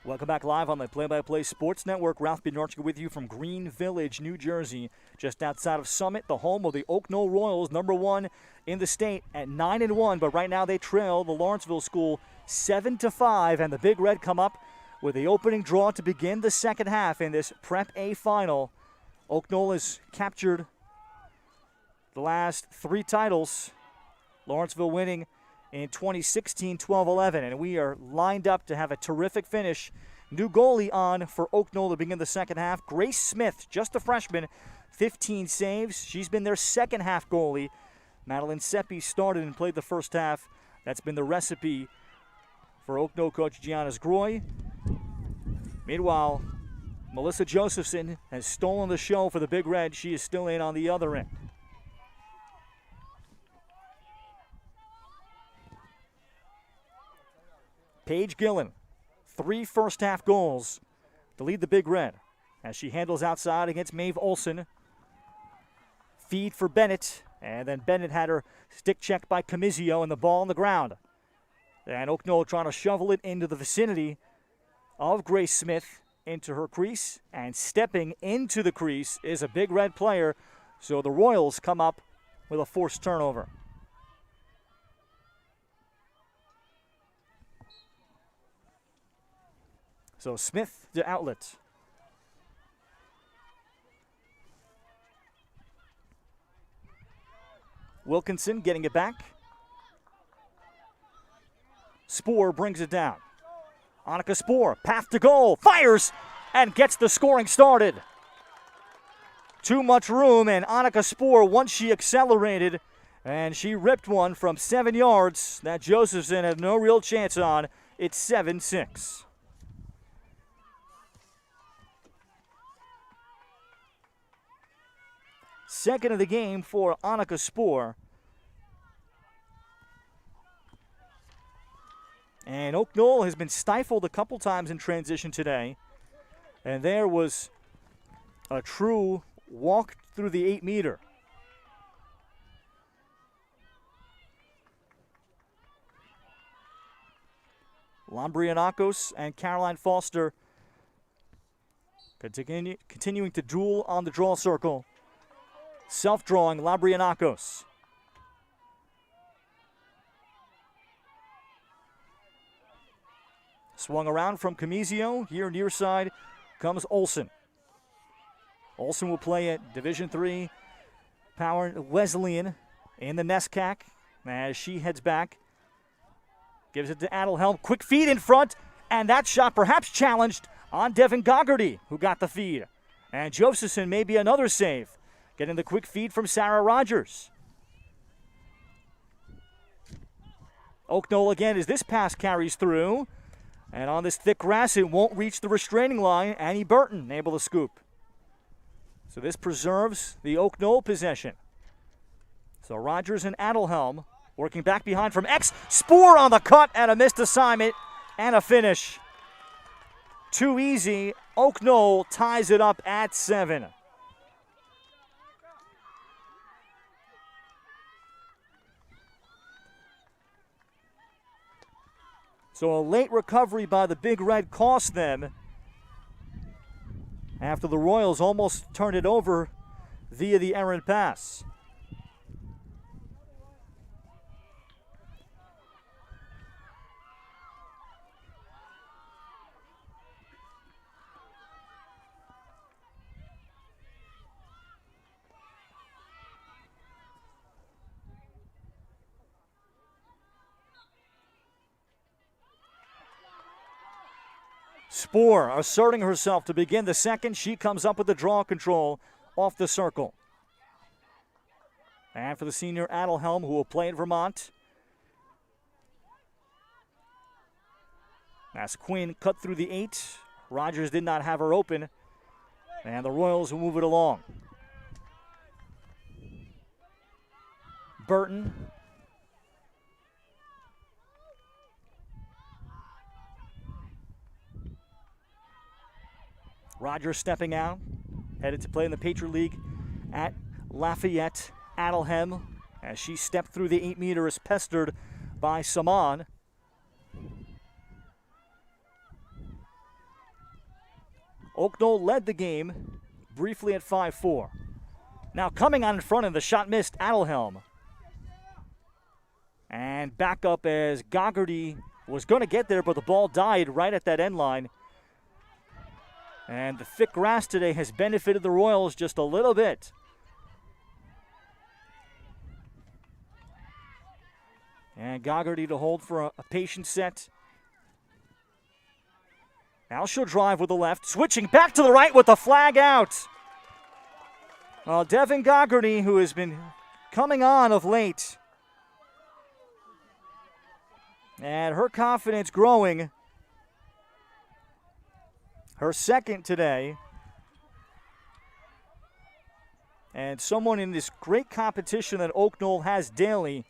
Welcome back live on the Play-by-Play Sports Network. Ralph Bednarczyk with you from Green Village, New Jersey, just outside of Summit, the home of the Oak Knoll Royals, #1 in the state at 9-1. But right now they trail the Lawrenceville school 7-5, and the Big Red come up with the opening draw to begin the second half in this Prep A final. Oak Knoll has captured the last 3 titles. Lawrenceville winning in 2016, 12-11, and we are lined up to have a terrific finish. New goalie on for Oak Knoll to begin the second half. Grace Smith, just a freshman, 15 saves. She's been their second half goalie. Madeline Seppi started and played the first half. That's been the recipe for Oak Knoll coach Gianna Groy. Meanwhile, Melissa Josephson has stolen the show for the Big Red. She is still in on the other end. Paige Gillen, 3 first-half goals to lead the Big Red as she handles outside against Maeve Olson. Feed for Bennett, and then Bennett had her stick checked by Camizio and the ball on the ground. And Oak Knoll trying to shovel it into the vicinity of Grace Smith into her crease, and stepping into the crease is a Big Red player, so the Royals come up with a forced turnover. So Smith to outlet. Wilkinson getting it back. Spoor brings it down. Annika Spoor, path to goal, fires, and gets the scoring started. Too much room, and Annika Spoor, once she accelerated, and she ripped one from 7 yards that Josephson had no real chance on. It's 7-6. Second of the game for Annika Spoor. And Oak Knoll has been stifled a couple times in transition today. And there was a true walk through the 8-meter. Lombrianakos and Caroline Foster continuing to duel on the draw circle. Self-drawing Labrianakos. Swung around from Camizio. Here near side comes Olson. Olson will play at Division III Power Wesleyan in the NESCAC as she heads back. Gives it to Adelhelm. Quick feed in front, and that shot perhaps challenged on Devin Goggerty, who got the feed. And Josephson maybe another save. Getting the quick feed from Sarah Rogers. Oak Knoll again as this pass carries through. And on this thick grass, it won't reach the restraining line. Annie Burton able to scoop. So this preserves the Oak Knoll possession. So Rogers and Adelhelm working back behind from X. Spoor on the cut and a missed assignment and a finish. Too easy. Oak Knoll ties it up at 7. So a late recovery by the Big Red cost them after the Royals almost turned it over via the errant pass. Spoor asserting herself to begin the second. She comes up with the draw control off the circle. And for the senior Adelhelm, who will play in Vermont. As Quinn cut through the 8. Rogers did not have her open. And the Royals will move it along. Burton. Rogers stepping out, headed to play in the Patriot League at Lafayette. Adelhelm, as she stepped through the 8-meter, is pestered by Saman. Oak Knoll led the game briefly at 5-4. Now coming on in front of the shot missed, Adelhelm. And back up as Goggerty was going to get there, but the ball died right at that end line. And the thick grass today has benefited the Royals just a little bit. And Goggerty to hold for a patient set. Now she'll drive with the left, switching back to the right with the flag out. Well, Devin Goggerty, who has been coming on of late, and her confidence growing. Her second today. And someone in this great competition that Oak Knoll has daily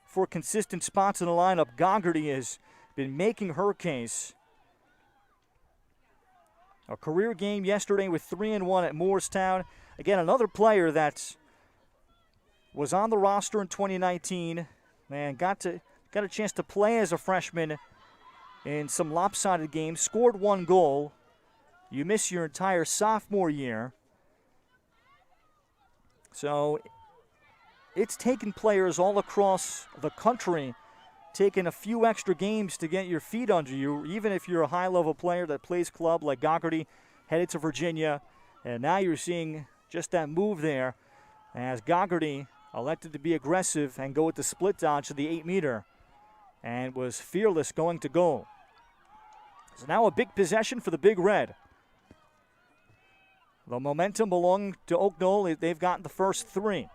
for consistent spots in the lineup, Goggerty has been making her case. A career game yesterday with 3-1 at Moorestown. Again, another player that was on the roster in 2019 and got a chance to play as a freshman in some lopsided games, scored 1 goal. You miss your entire sophomore year. So it's taken players all across the country, taking a few extra games to get your feet under you, even if you're a high-level player that plays club like Goggerty, headed to Virginia. And now you're seeing just that move there as Goggerty elected to be aggressive and go with the split dodge to the 8-meter. And was fearless going to goal. So now a big possession for the Big Red. The momentum belonging to Oak Knoll. They've gotten the first 3.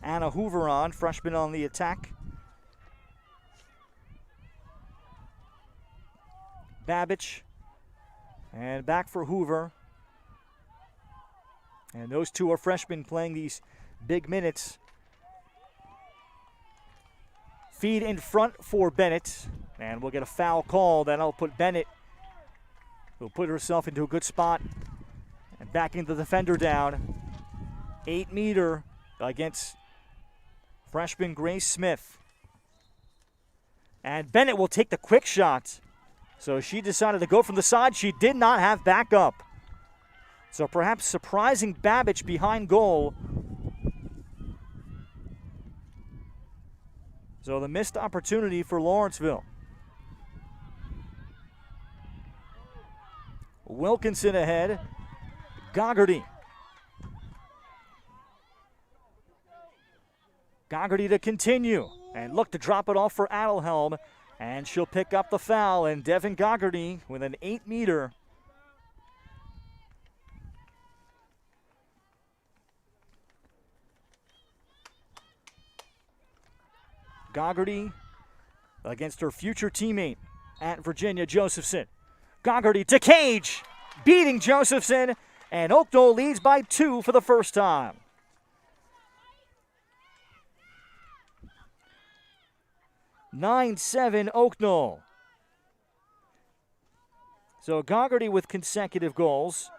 Anna Hoover on, freshman on the attack. Babbage. And back for Hoover. And those two are freshmen playing these big minutes. Feed in front for Bennett. And we'll get a foul call. That'll put Bennett, who'll put herself into a good spot. And backing the defender down. 8-meter against freshman Grace Smith. And Bennett will take the quick shot. So she decided to go from the side. She did not have backup. So perhaps surprising Babbage behind goal. So the missed opportunity for Lawrenceville. Wilkinson ahead. Goggerty. Goggerty to continue. And look to drop it off for Adelhelm. And she'll pick up the foul. And Devin Goggerty with an 8-meter. Goggerty against her future teammate at Virginia, Josephson. Goggerty to Cage, beating Josephson, and Oak Knoll leads by 2 for the first time. (9-7) Oak Knoll. So Goggerty with consecutive goals.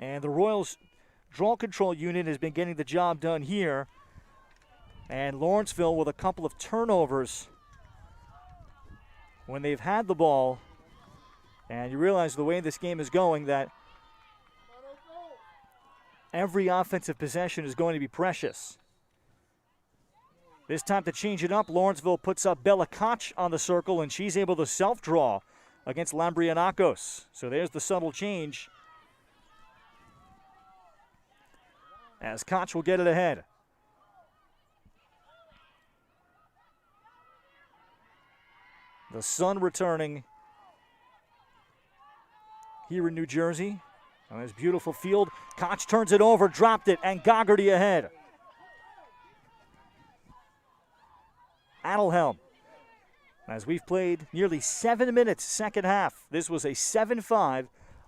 And the Royals draw control unit has been getting the job done here. And Lawrenceville with a couple of turnovers when they've had the ball. And you realize the way this game is going that every offensive possession is going to be precious. This time to change it up, Lawrenceville puts up Bella Koch on the circle, and she's able to self-draw against Lambrianakos. So there's the subtle change. As Koch will get it ahead. The sun returning here in New Jersey on this beautiful field. Koch turns it over, dropped it, and Goggerty ahead. Adelhelm. As we've played nearly 7 minutes second half, this was a 7-5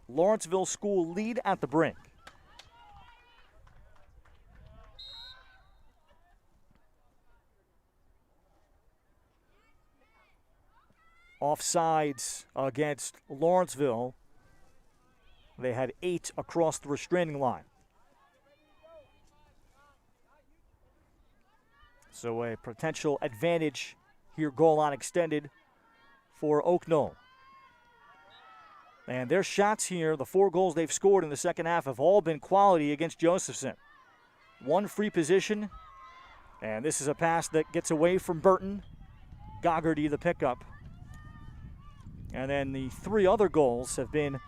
Lawrenceville School lead at the brink. Offsides against Lawrenceville. They had 8 across the restraining line. So a potential advantage here, goal line extended for Oak Knoll. And their shots here, the 4 goals they've scored in the second half, have all been quality against Josephson. 1 free position, and this is a pass that gets away from Burton. Goggerty the pickup. And then the 3 other goals have been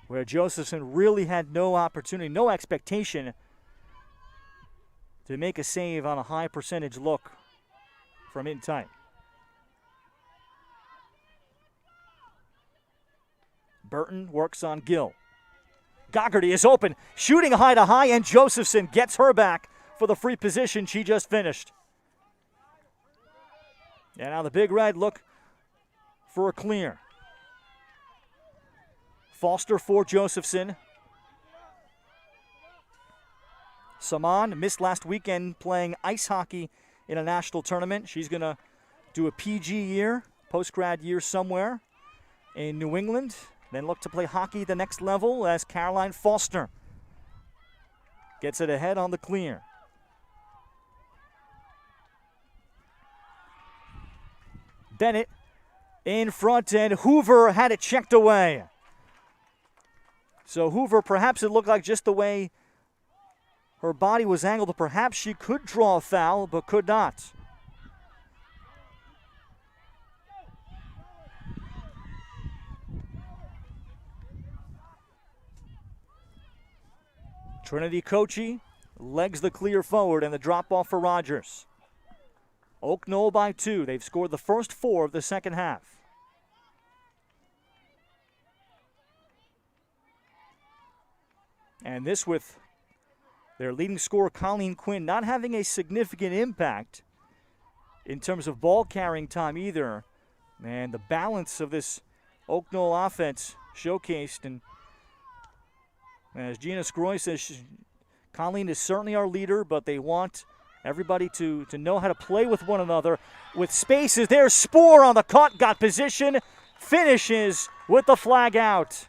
where Josephson really had no opportunity, no expectation to make a save on a high percentage look from in tight. Burton works on Gill. Goggerty is open, shooting high to high, and Josephson gets her back for the free position she just finished. And now the Big Red look for a clear. Foster for Josephson. Saman missed last weekend playing ice hockey in a national tournament. She's going to do a PG year, post-grad year somewhere in New England. Then look to play hockey at the next level as Caroline Foster gets it ahead on the clear. Bennett in front, and Hoover had it checked away. So Hoover, perhaps it looked like just the way her body was angled, perhaps she could draw a foul, but could not. Trinity Kochi legs the clear forward, and the drop-off for Rogers. Oak Knoll by 2. They've scored the first 4 of the second half. And this with their leading scorer, Colleen Quinn, not having a significant impact in terms of ball carrying time either. And the balance of this Oak Knoll offense showcased. And as Gina Scroy says, Colleen is certainly our leader, but they want everybody to know how to play with one another. With spaces, there's Spoor on the cut, got position, finishes with the flag out.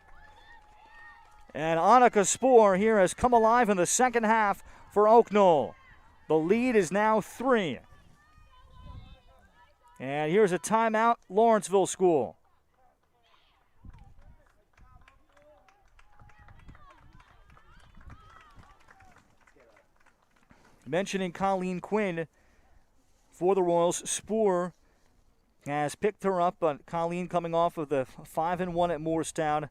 And Annika Spoor here has come alive in the second half for Oak Knoll. The lead is now 3. And here's a timeout, Lawrenceville School. Mentioning Colleen Quinn for the Royals, Spoor has picked her up, but Colleen coming off of the 5-1 at Moorestown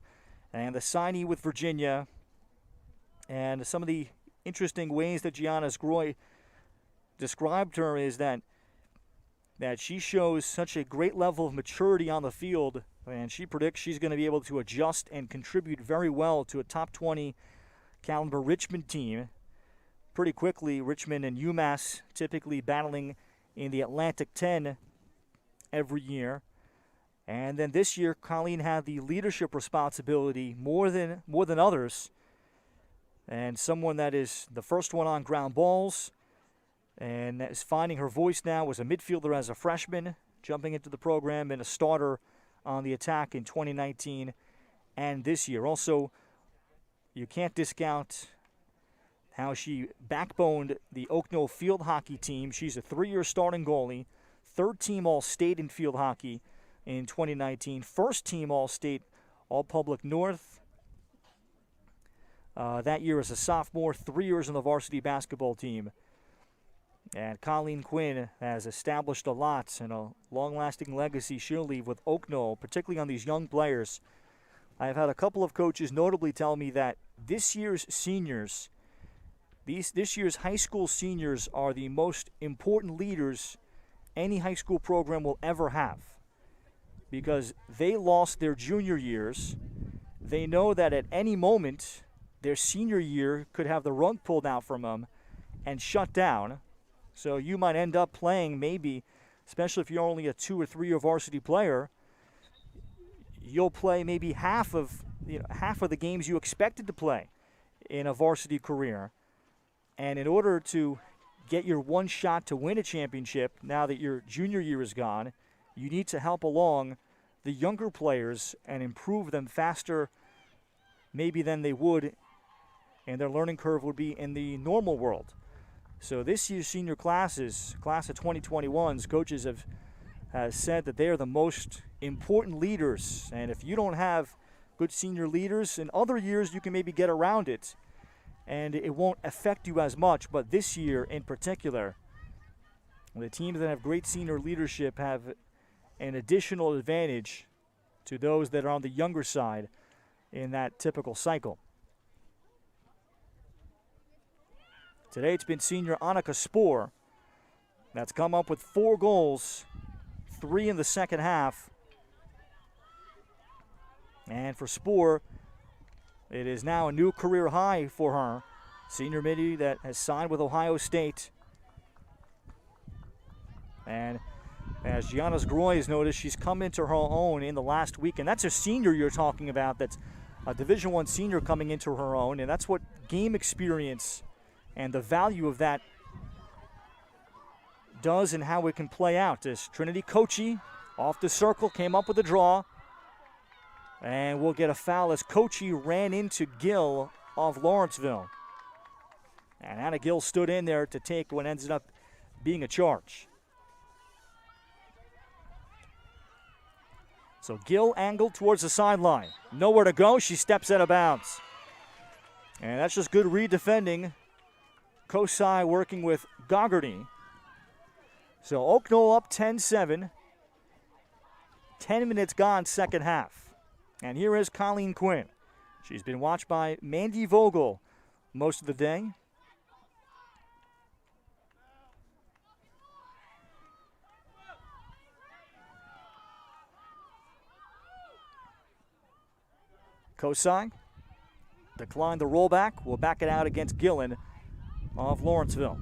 and the signee with Virginia. And some of the interesting ways that Gianna Scroy described her is that she shows such a great level of maturity on the field, and she predicts she's going to be able to adjust and contribute very well to a top 20 caliber Richmond team. Pretty quickly, Richmond and UMass typically battling in the Atlantic 10 every year. And then this year, Colleen had the leadership responsibility more than others. And someone that is the first one on ground balls and is finding her voice now as a midfielder as a freshman, jumping into the program and a starter on the attack in 2019 and this year. Also, you can't discount how she backboned the Oak Knoll field hockey team. She's a 3-year starting goalie, 3rd-team All-State in field hockey in 2019, 1st-team All-State All-Public North that year as a sophomore, 3 years on the varsity basketball team. And Colleen Quinn has established a lot and a long-lasting legacy she'll leave with Oak Knoll, particularly on these young players. I've had a couple of coaches notably tell me that this year's seniors, this year's high school seniors are the most important leaders any high school program will ever have, because they lost their junior years. They know that at any moment their senior year could have the rug pulled out from them and shut down. So you might end up playing maybe, especially if you're only a 2 or 3 year varsity player, you'll play maybe half of the games you expected to play in a varsity career. And in order to get your one shot to win a championship, now that your junior year is gone, you need to help along the younger players and improve them faster maybe than they would, and their learning curve would be in the normal world. So this year's senior classes, class of 2021s, coaches have said that they are the most important leaders. And if you don't have good senior leaders, in other years you can maybe get around it and it won't affect you as much. But this year in particular, the teams that have great senior leadership have an additional advantage to those that are on the younger side in that typical cycle. Today it's been senior Annika Spoor that's come up with 4 goals, 3 in the second half. And for Spoor, it is now a new career high for her. Senior midi that has signed with Ohio State. And as Gianna Groy has noticed, she's come into her own in the last week. And that's a senior you're talking about. That's a Division I senior coming into her own. And that's what game experience and the value of that does and how it can play out. As Trinity Kochi off the circle came up with a draw. And we'll get a foul as Kochi ran into Gill of Lawrenceville. And Anna Gill stood in there to take what ended up being a charge. So Gill angled towards the sideline. Nowhere to go. She steps out of bounds. And that's just good redefending. Kosai working with Goggerty. So Oak Knoll up 10-7. 10 minutes gone, second half. And here is Colleen Quinn. She's been watched by Mandy Vogel most of the day. Kosai declined the rollback. We'll back it out against Gillen of Lawrenceville.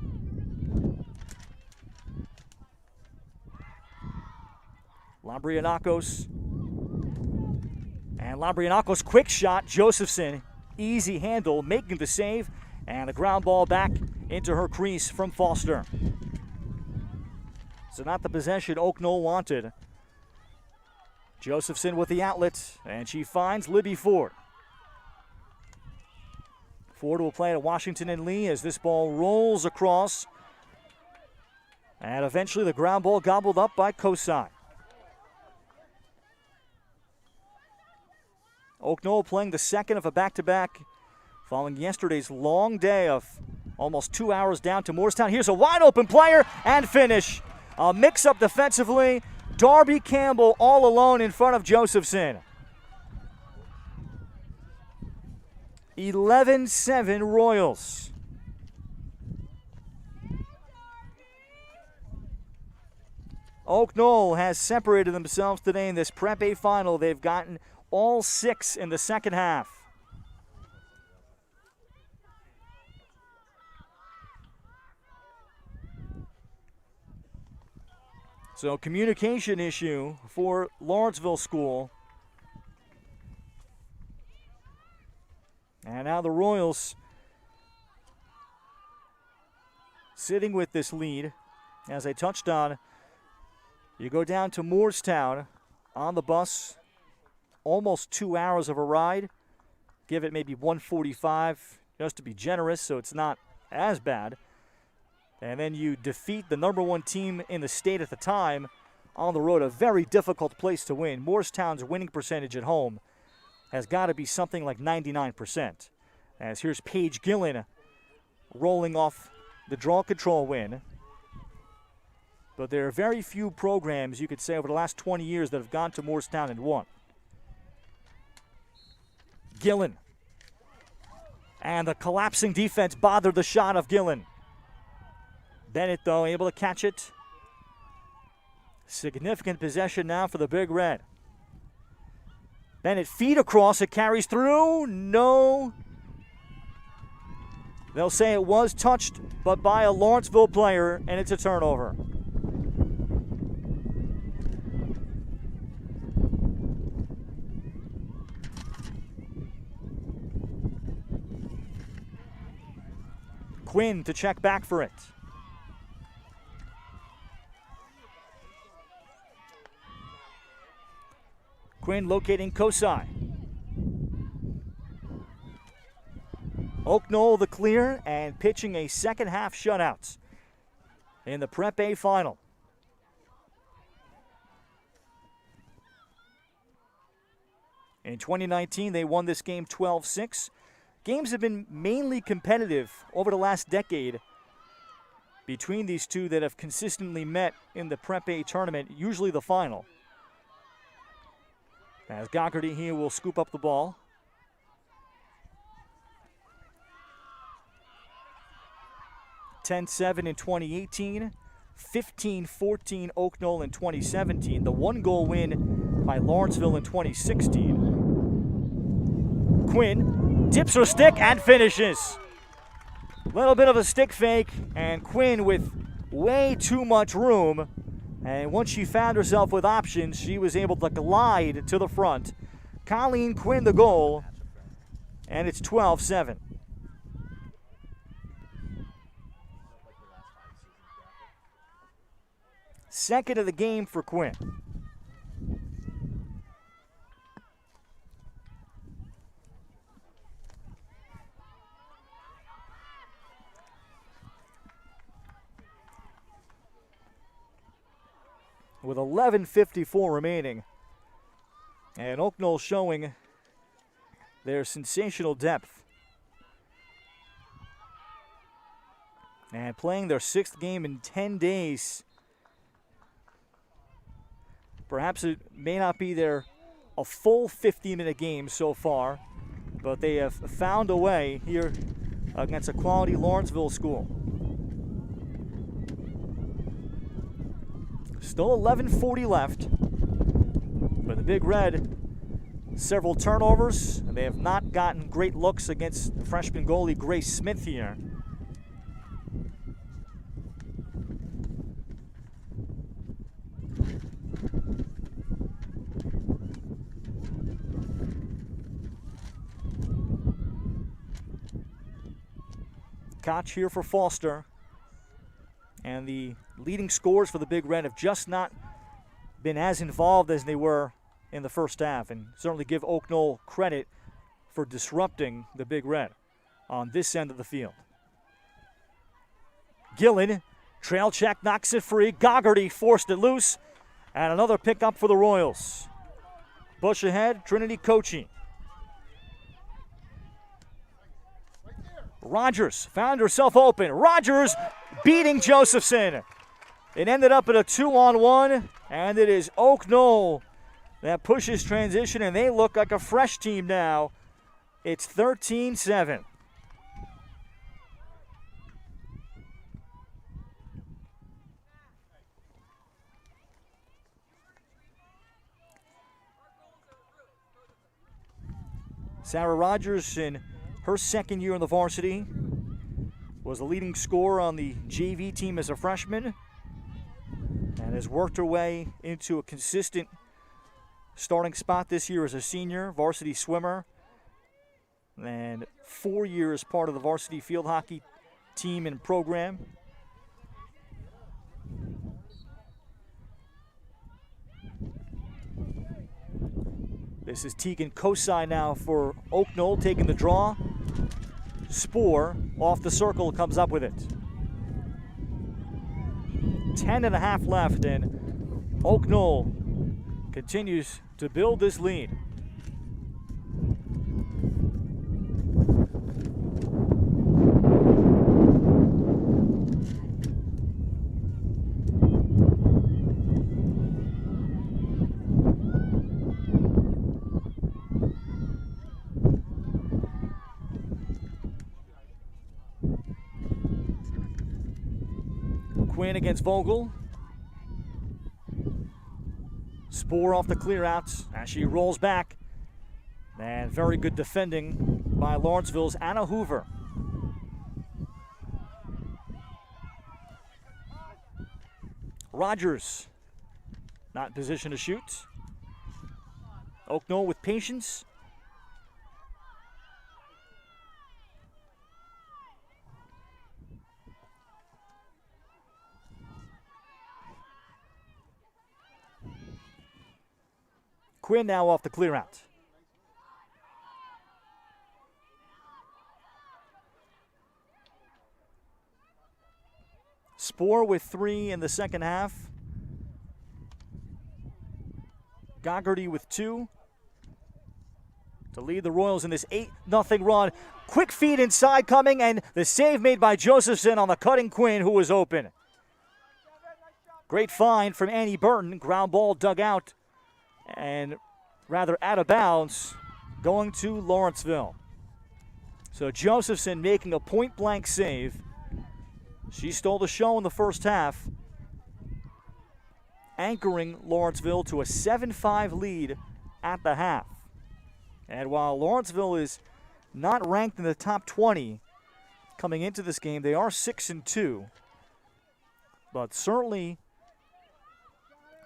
Labrianakos. And Labrianakos, quick shot. Josephson, easy handle, making the save. And a ground ball back into her crease from Foster. So not the possession Oak Knoll wanted. Josephson with the outlet, and she finds Libby Ford. Ford will play to Washington and Lee as this ball rolls across. And eventually the ground ball gobbled up by Kosai. Oak Knoll playing the second of a back-to-back following yesterday's long day of almost 2 hours down to Moorestown. Here's a wide-open player and finish. A mix-up defensively. Darby Campbell all alone in front of Josephson. 11-7 Royals. Oak Knoll has separated themselves today in this Prep A final. They've gotten all 6 in the second half. So communication issue for Lawrenceville School. And now the Royals sitting with this lead. As I touched on, you go down to Moorestown on the bus, almost 2 hours of a ride. Give it maybe 1:45 just to be generous, so it's not as bad. And then you defeat the number 1 team in the state at the time on the road, a very difficult place to win. Moorestown's winning percentage at home has got to be something like 99%. As here's Paige Gillen rolling off the draw control win. But there are very few programs, you could say, over the last 20 years that have gone to Moorestown and won. Gillen. And the collapsing defense bothered the shot of Gillen. Bennett, though, able to catch it. Significant possession now for the Big Red. Bennett feet across, it carries through. No. They'll say it was touched, but by a Lawrenceville player, and it's a turnover. Quinn to check back for it. Quinn locating Kosai. Oak Knoll the clear and pitching a second half shutout in the Prep A final. In 2019, they won this game 12-6. Games have been mainly competitive over the last decade between these two that have consistently met in the Prep A tournament, usually the final. As Goggerty here will scoop up the ball. (10-7) in 2018, 15-14 Oak Knoll in 2017. The one-goal win by Lawrenceville in 2016. Quinn dips her stick and finishes. Little bit of a stick fake, and Quinn with way too much room. And once she found herself with options, she was able to glide to the front. Colleen Quinn the goal, and it's 12-7. Second of the game for Quinn. With 11:54 remaining. And Oak Knoll showing their sensational depth. And playing their 6th game in 10 days. Perhaps it may not be a full 50-minute game so far, but they have found a way here against a quality Lawrenceville school. Still 11:40 left. But the Big Red, several turnovers, and they have not gotten great looks against the freshman goalie Grace Smith here. Koch here for Foster. And the leading scorers for the Big Red have just not been as involved as they were in the first half, and certainly give Oak Knoll credit for disrupting the Big Red on this end of the field. Gillen, trail check, knocks it free. Goggerty forced it loose, and another pickup for the Royals. Bush ahead, Trinity coaching. Rogers found herself open. Rogers beating Josephson. It ended up at a 2-on-1, and it is Oak Knoll that pushes transition, and they look like a fresh team now. It's 13-7. Sarah Rogers, in her second year in the varsity, was the leading scorer on the JV team as a freshman and has worked her way into a consistent starting spot this year as a senior, varsity swimmer, and 4 years part of the varsity field hockey team and program. This is Tegan Kosai now for Oak Knoll, taking the draw. Spoor off the circle, comes up with it. 10.5 left, and Oak Knoll continues to build this lead. Quinn against Vogel. Spoor off the clear outs as she rolls back. And very good defending by Lawrenceville's Anna Hoover. Rogers not in position to shoot. Oak Knoll with patience. Quinn now off the clear out. Spoor with 3 in the second half. Goggerty with 2 to lead the Royals in this 8-0 run. Quick feed inside coming, and the save made by Josephson on the cutting Quinn, who was open. Great find from Annie Burton. Ground ball dug out and rather out of bounds, going to Lawrenceville. So Josephson making a point-blank save. She stole the show in the first half, anchoring Lawrenceville to a 7-5 lead at the half. And while Lawrenceville is not ranked in the top 20 coming into this game, they are 6-2, but certainly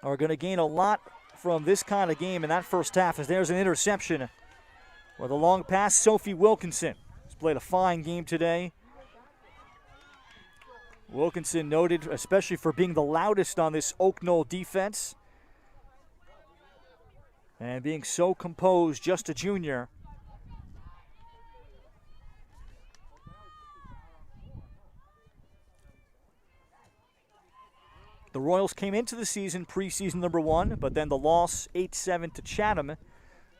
are going to gain a lot from this kind of game in that first half, as there's an interception with a long pass. Sophie Wilkinson has played a fine game today. Wilkinson noted especially for being the loudest on this Oak Knoll defense and being so composed, just a junior. The Royals came into the season preseason number 1, but then the loss 8-7 to Chatham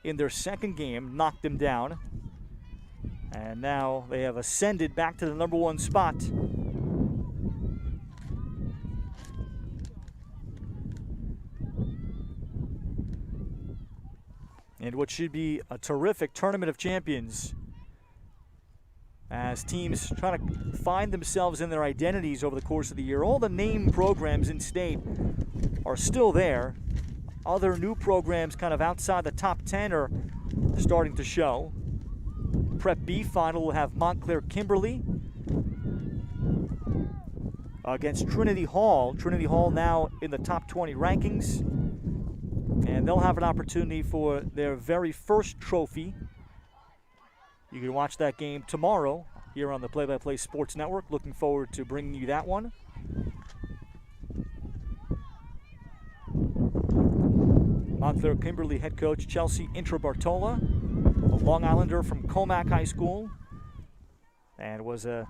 in their second game knocked them down. And now they have ascended back to the number 1 spot. And what should be a terrific tournament of champions as teams try to find themselves in their identities over the course of the year. All the name programs in state are still there. Other new programs kind of outside the top 10 are starting to show. Prep B final will have Montclair Kimberly against Trinity Hall. Trinity Hall now in the top 20 rankings. And they'll have an opportunity for their very first trophy. You can watch that game tomorrow here on the Play-by-Play Sports Network. Looking forward to bringing you that one. Montclair Kimberly head coach Chelsea Intrabartola, a Long Islander from Comac High School, and was a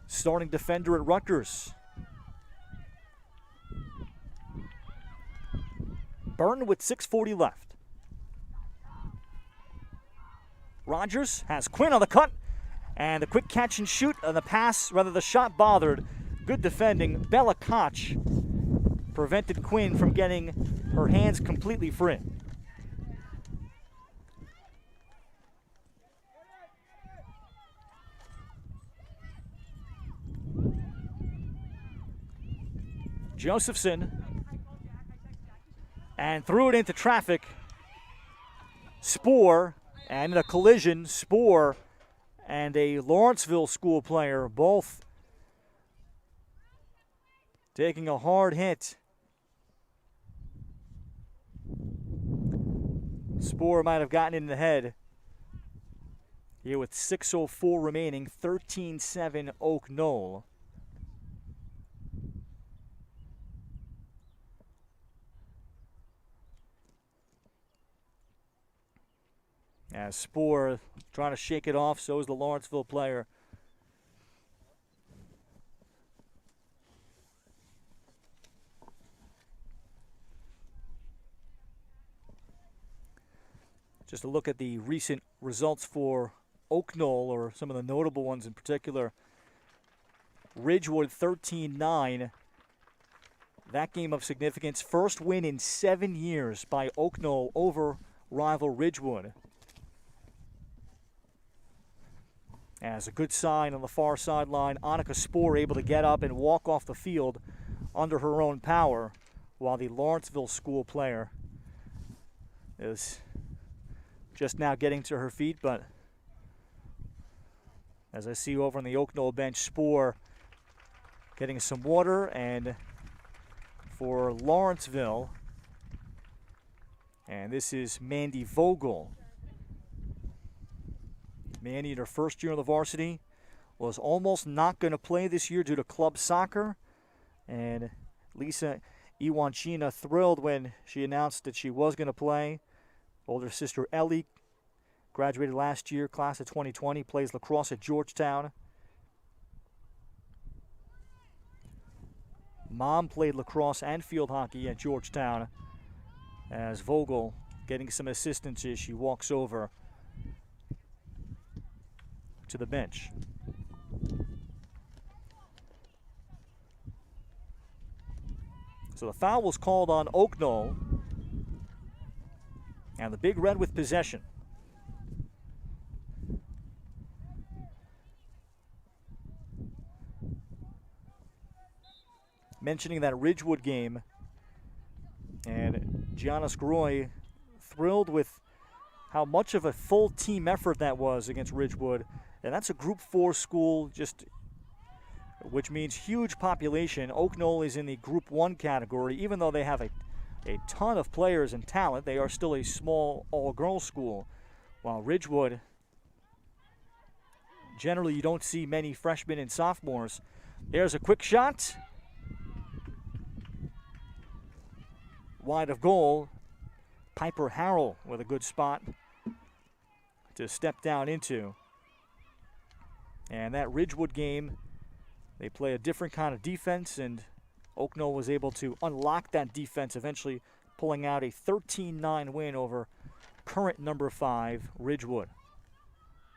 starting defender at Rutgers. Burton with 6:40 left. Rogers has Quinn on the cut, and the quick catch and shoot on the pass, rather the shot bothered. Good defending. Bella Koch prevented Quinn from getting her hands completely free. Josephson, and threw it into traffic. Spoor, and in a collision, Spoor and a Lawrenceville school player both taking a hard hit. Spoor might have gotten in the head. Here with 6:04 remaining, 13-7 Oak Knoll. As Spoor trying to shake it off, so is the Lawrenceville player. Just a look at the recent results for Oak Knoll, or some of the notable ones in particular. Ridgewood 13-9. That game of significance. First win in 7 years by Oak Knoll over rival Ridgewood. As a good sign on the far sideline, Annika Spoor able to get up and walk off the field under her own power, while the Lawrenceville school player is just now getting to her feet. But as I see over on the Oak Knoll bench, Spoor getting some water, and for Lawrenceville, and this is Mandy Vogel. Mandy, in her first year on the varsity, was almost not going to play this year due to club soccer. And Lisa Iwanchina thrilled when she announced that she was going to play. Older sister Ellie graduated last year, class of 2020, plays lacrosse at Georgetown. Mom played lacrosse and field hockey at Georgetown. As Vogel getting some assistance as she walks over to the bench. So the foul was called on Oak Knoll. And the Big Red with possession. Mentioning that Ridgewood game, and Gianna Scroy thrilled with how much of a full team effort that was against Ridgewood. And that's a Group 4 school, which means huge population. Oak Knoll is in the Group 1 category. Even though they have a ton of players and talent, they are still a small all-girls school. While Ridgewood, generally you don't see many freshmen and sophomores. There's a quick shot. Wide of goal. Piper Harrell with a good spot to step down into. And that Ridgewood game, they play a different kind of defense, and Oak Knoll was able to unlock that defense, eventually pulling out a 13-9 win over current number 5 Ridgewood.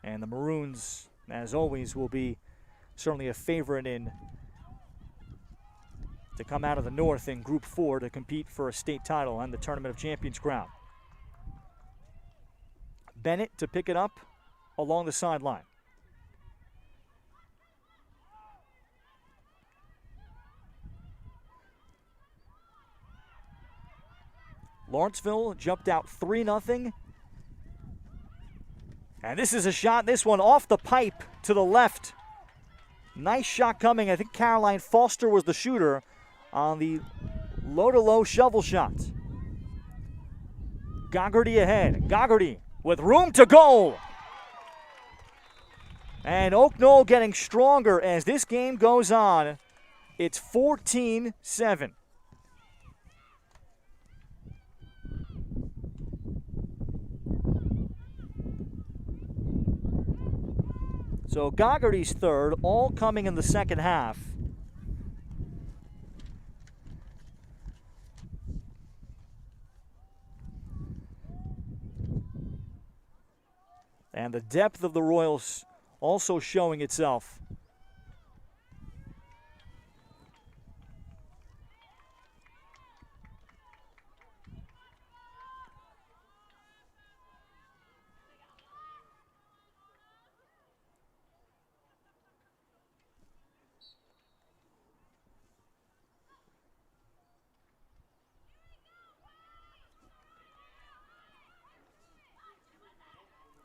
And the Maroons, as always, will be certainly a favorite to come out of the North in Group 4 to compete for a state title and the Tournament of Champions crown. Bennett to pick it up along the sideline. Lawrenceville jumped out 3-0. And this is a shot, this one off the pipe to the left. Nice shot coming. I think Caroline Foster was the shooter on the low-to-low shovel shot. Goggerty ahead. Goggerty with room to goal. And Oak Knoll getting stronger as this game goes on. It's 14-7. So Goggerty's third, all coming in the second half. And the depth of the Royals also showing itself.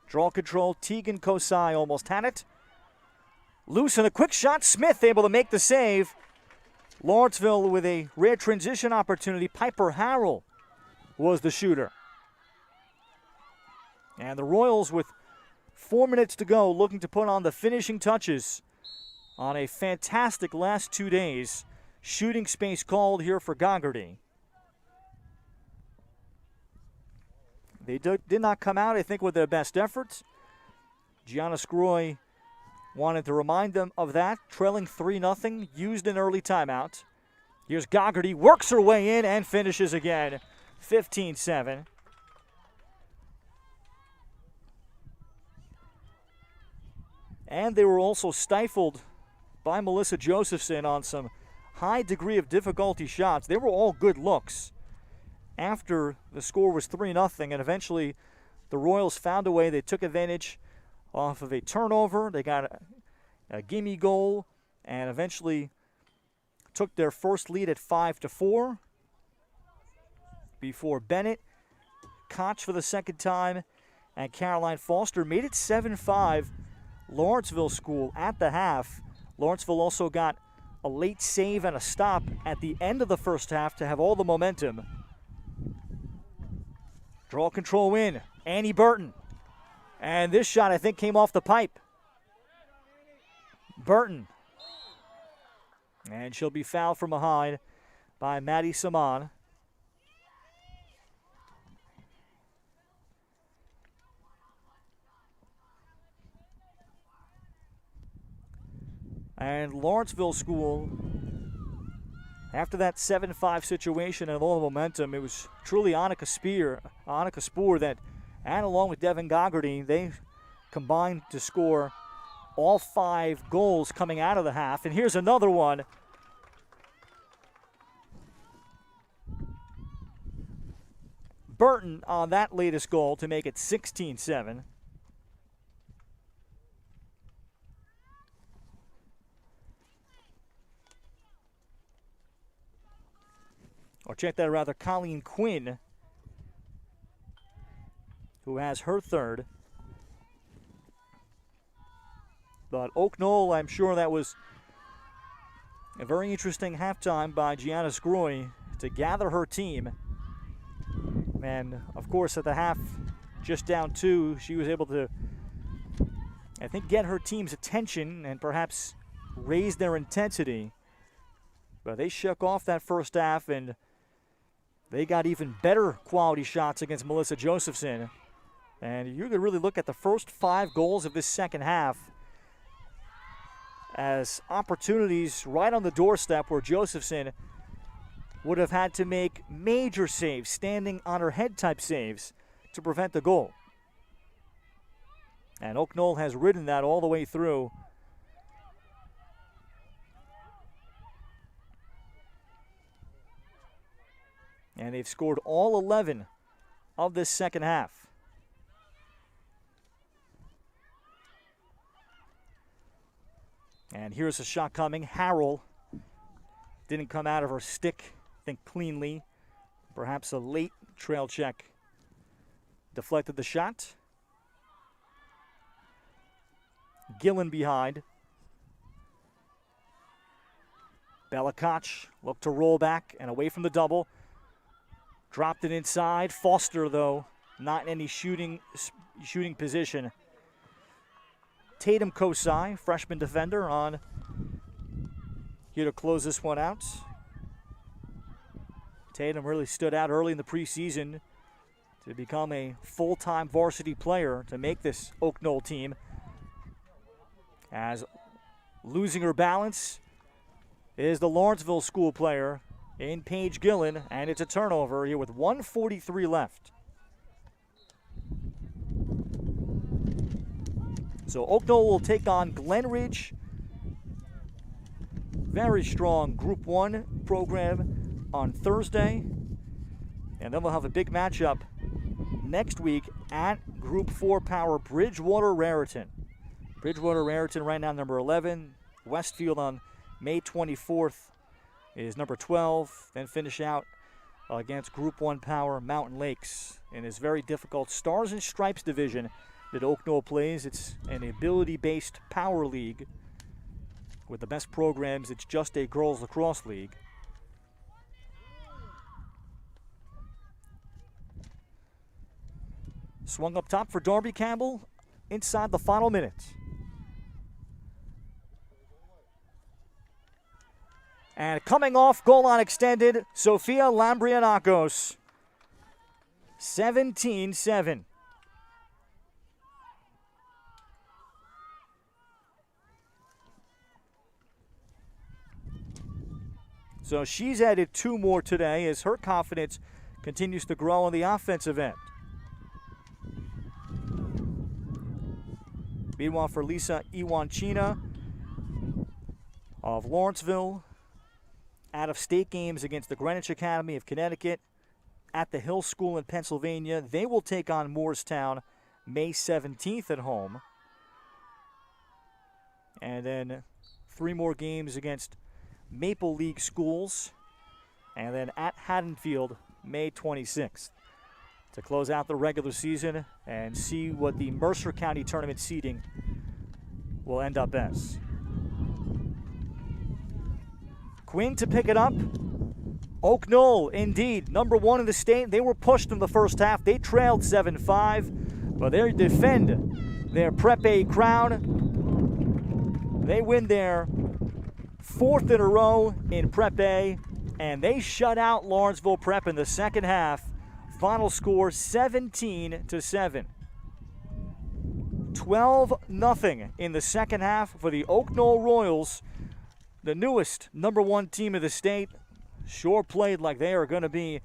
Draw control, Tegan Kosai almost had it. Loose and a quick shot, Smith able to make the save. Lawrenceville with a rare transition opportunity. Piper Harrell was the shooter. And the Royals with 4 minutes to go looking to put on the finishing touches on a fantastic last 2 days. Shooting space called here for Goggerty. They did not come out, I think, with their best efforts. Gianna Scroy wanted to remind them of that. Trailing 3-0, used an early timeout. Here's Goggerty, works her way in and finishes again. 15-7. And they were also stifled by Melissa Josephson on some high degree of difficulty shots. They were all good looks. After the score was 3-0, and eventually the Royals found a way. They took advantage off of a turnover. They got a gimme goal and eventually took their first lead at 5-4 before Bennett, Koch for the second time, and Caroline Foster made it 7-5. Lawrenceville School at the half. Lawrenceville also got a late save and a stop at the end of the first half to have all the momentum. Draw control win, Annie Burton. And this shot, I think, came off the pipe. Burton. And she'll be fouled from behind by Maddie Saman. And Lawrenceville School After that 7-5 situation and all the momentum, it was truly Annika Spoor that, and along with Devin Gogarty, they combined to score all 5 goals coming out of the half. And here's another one. Burton on that latest goal to make it 16-7. Or check that, rather, Colleen Quinn, who has her third. But Oak Knoll, I'm sure that was a very interesting halftime by Gianna Scroy to gather her team. And, of course, at the half, just down 2, she was able to, I think, get her team's attention and perhaps raise their intensity. But they shook off that first half, and they got even better quality shots against Melissa Josephson. And you could really look at the first 5 goals of this second half as opportunities right on the doorstep where Josephson would have had to make major saves, standing on her head type saves to prevent the goal. And Oak Knoll has ridden that all the way through. And they've scored all 11 of this second half. And here's a shot coming. Harrell didn't come out of her stick, I think, cleanly. Perhaps a late trail check deflected the shot. Gillen behind. Bella Koch looked to roll back and away from the double. Dropped it inside. Foster, though, not in any shooting position. Tatum Kosai, freshman defender, on here to close this one out. Tatum really stood out early in the preseason to become a full-time varsity player to make this Oak Knoll team. As losing her balance is the Lawrenceville school player in Paige Gillen, and it's a turnover here with 1:43 left. So Oak Knoll will take on Glenridge. Very strong Group 1 program on Thursday. And then we'll have a big matchup next week at Group 4 power Bridgewater Raritan. Bridgewater Raritan right now number 11. Westfield on May 24th is number 12. Then finish out against Group 1 power Mountain Lakes in this very difficult Stars and Stripes division that Oak Knoll plays. It's an ability-based power league. With the best programs, it's just a girls lacrosse league. Swung up top for Darby Campbell inside the final minute. And coming off goal line extended, Sofia Lambrianakos. 17-7. So she's added 2 more today as her confidence continues to grow on the offensive end. Meanwhile, for Lisa Iwanchina of Lawrenceville, out-of-state games against the Greenwich Academy of Connecticut at the Hill School in Pennsylvania. They will take on Moorestown May 17th at home. And then 3 more games against Maple League schools, and then at Haddonfield May 26th to close out the regular season and see what the Mercer County tournament seeding will end up as. Quinn to pick it up. Oak Knoll, indeed, number 1 in the state. They were pushed in the first half. They trailed 7-5, but they defend their Prep A crown. They win their 4th in a row in Prep A, and they shut out Lawrenceville Prep in the second half. Final score 17-7. 12-0 in the second half for the Oak Knoll Royals, the newest number 1 team of the state, sure played like they are going to be,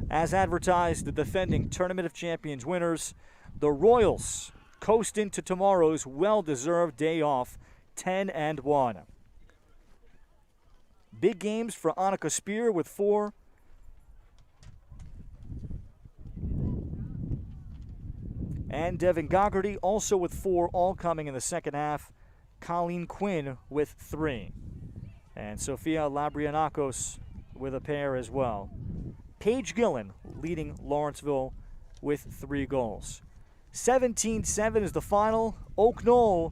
as advertised, the defending Tournament of Champions winners. The Royals coast into tomorrow's well-deserved day off, 10-1. Big games for Annika Spear with 4. And Devin Gogarty also with 4, all coming in the second half. Colleen Quinn with 3. And Sofia Labrianakos with a pair as well. Paige Gillen leading Lawrenceville with 3 goals. 17-7 is the final. Oak Knoll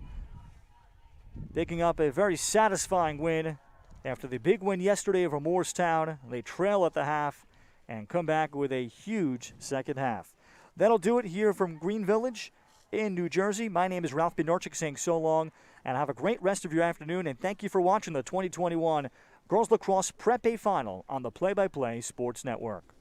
picking up a very satisfying win after the big win yesterday over Moorestown. They trail at the half and come back with a huge second half. That'll do it here from Green Village in New Jersey. My name is Ralph Bednarczyk saying so long, and have a great rest of your afternoon, and thank you for watching the 2021 Girls Lacrosse Prep A Final on the Play-by-Play Sports Network.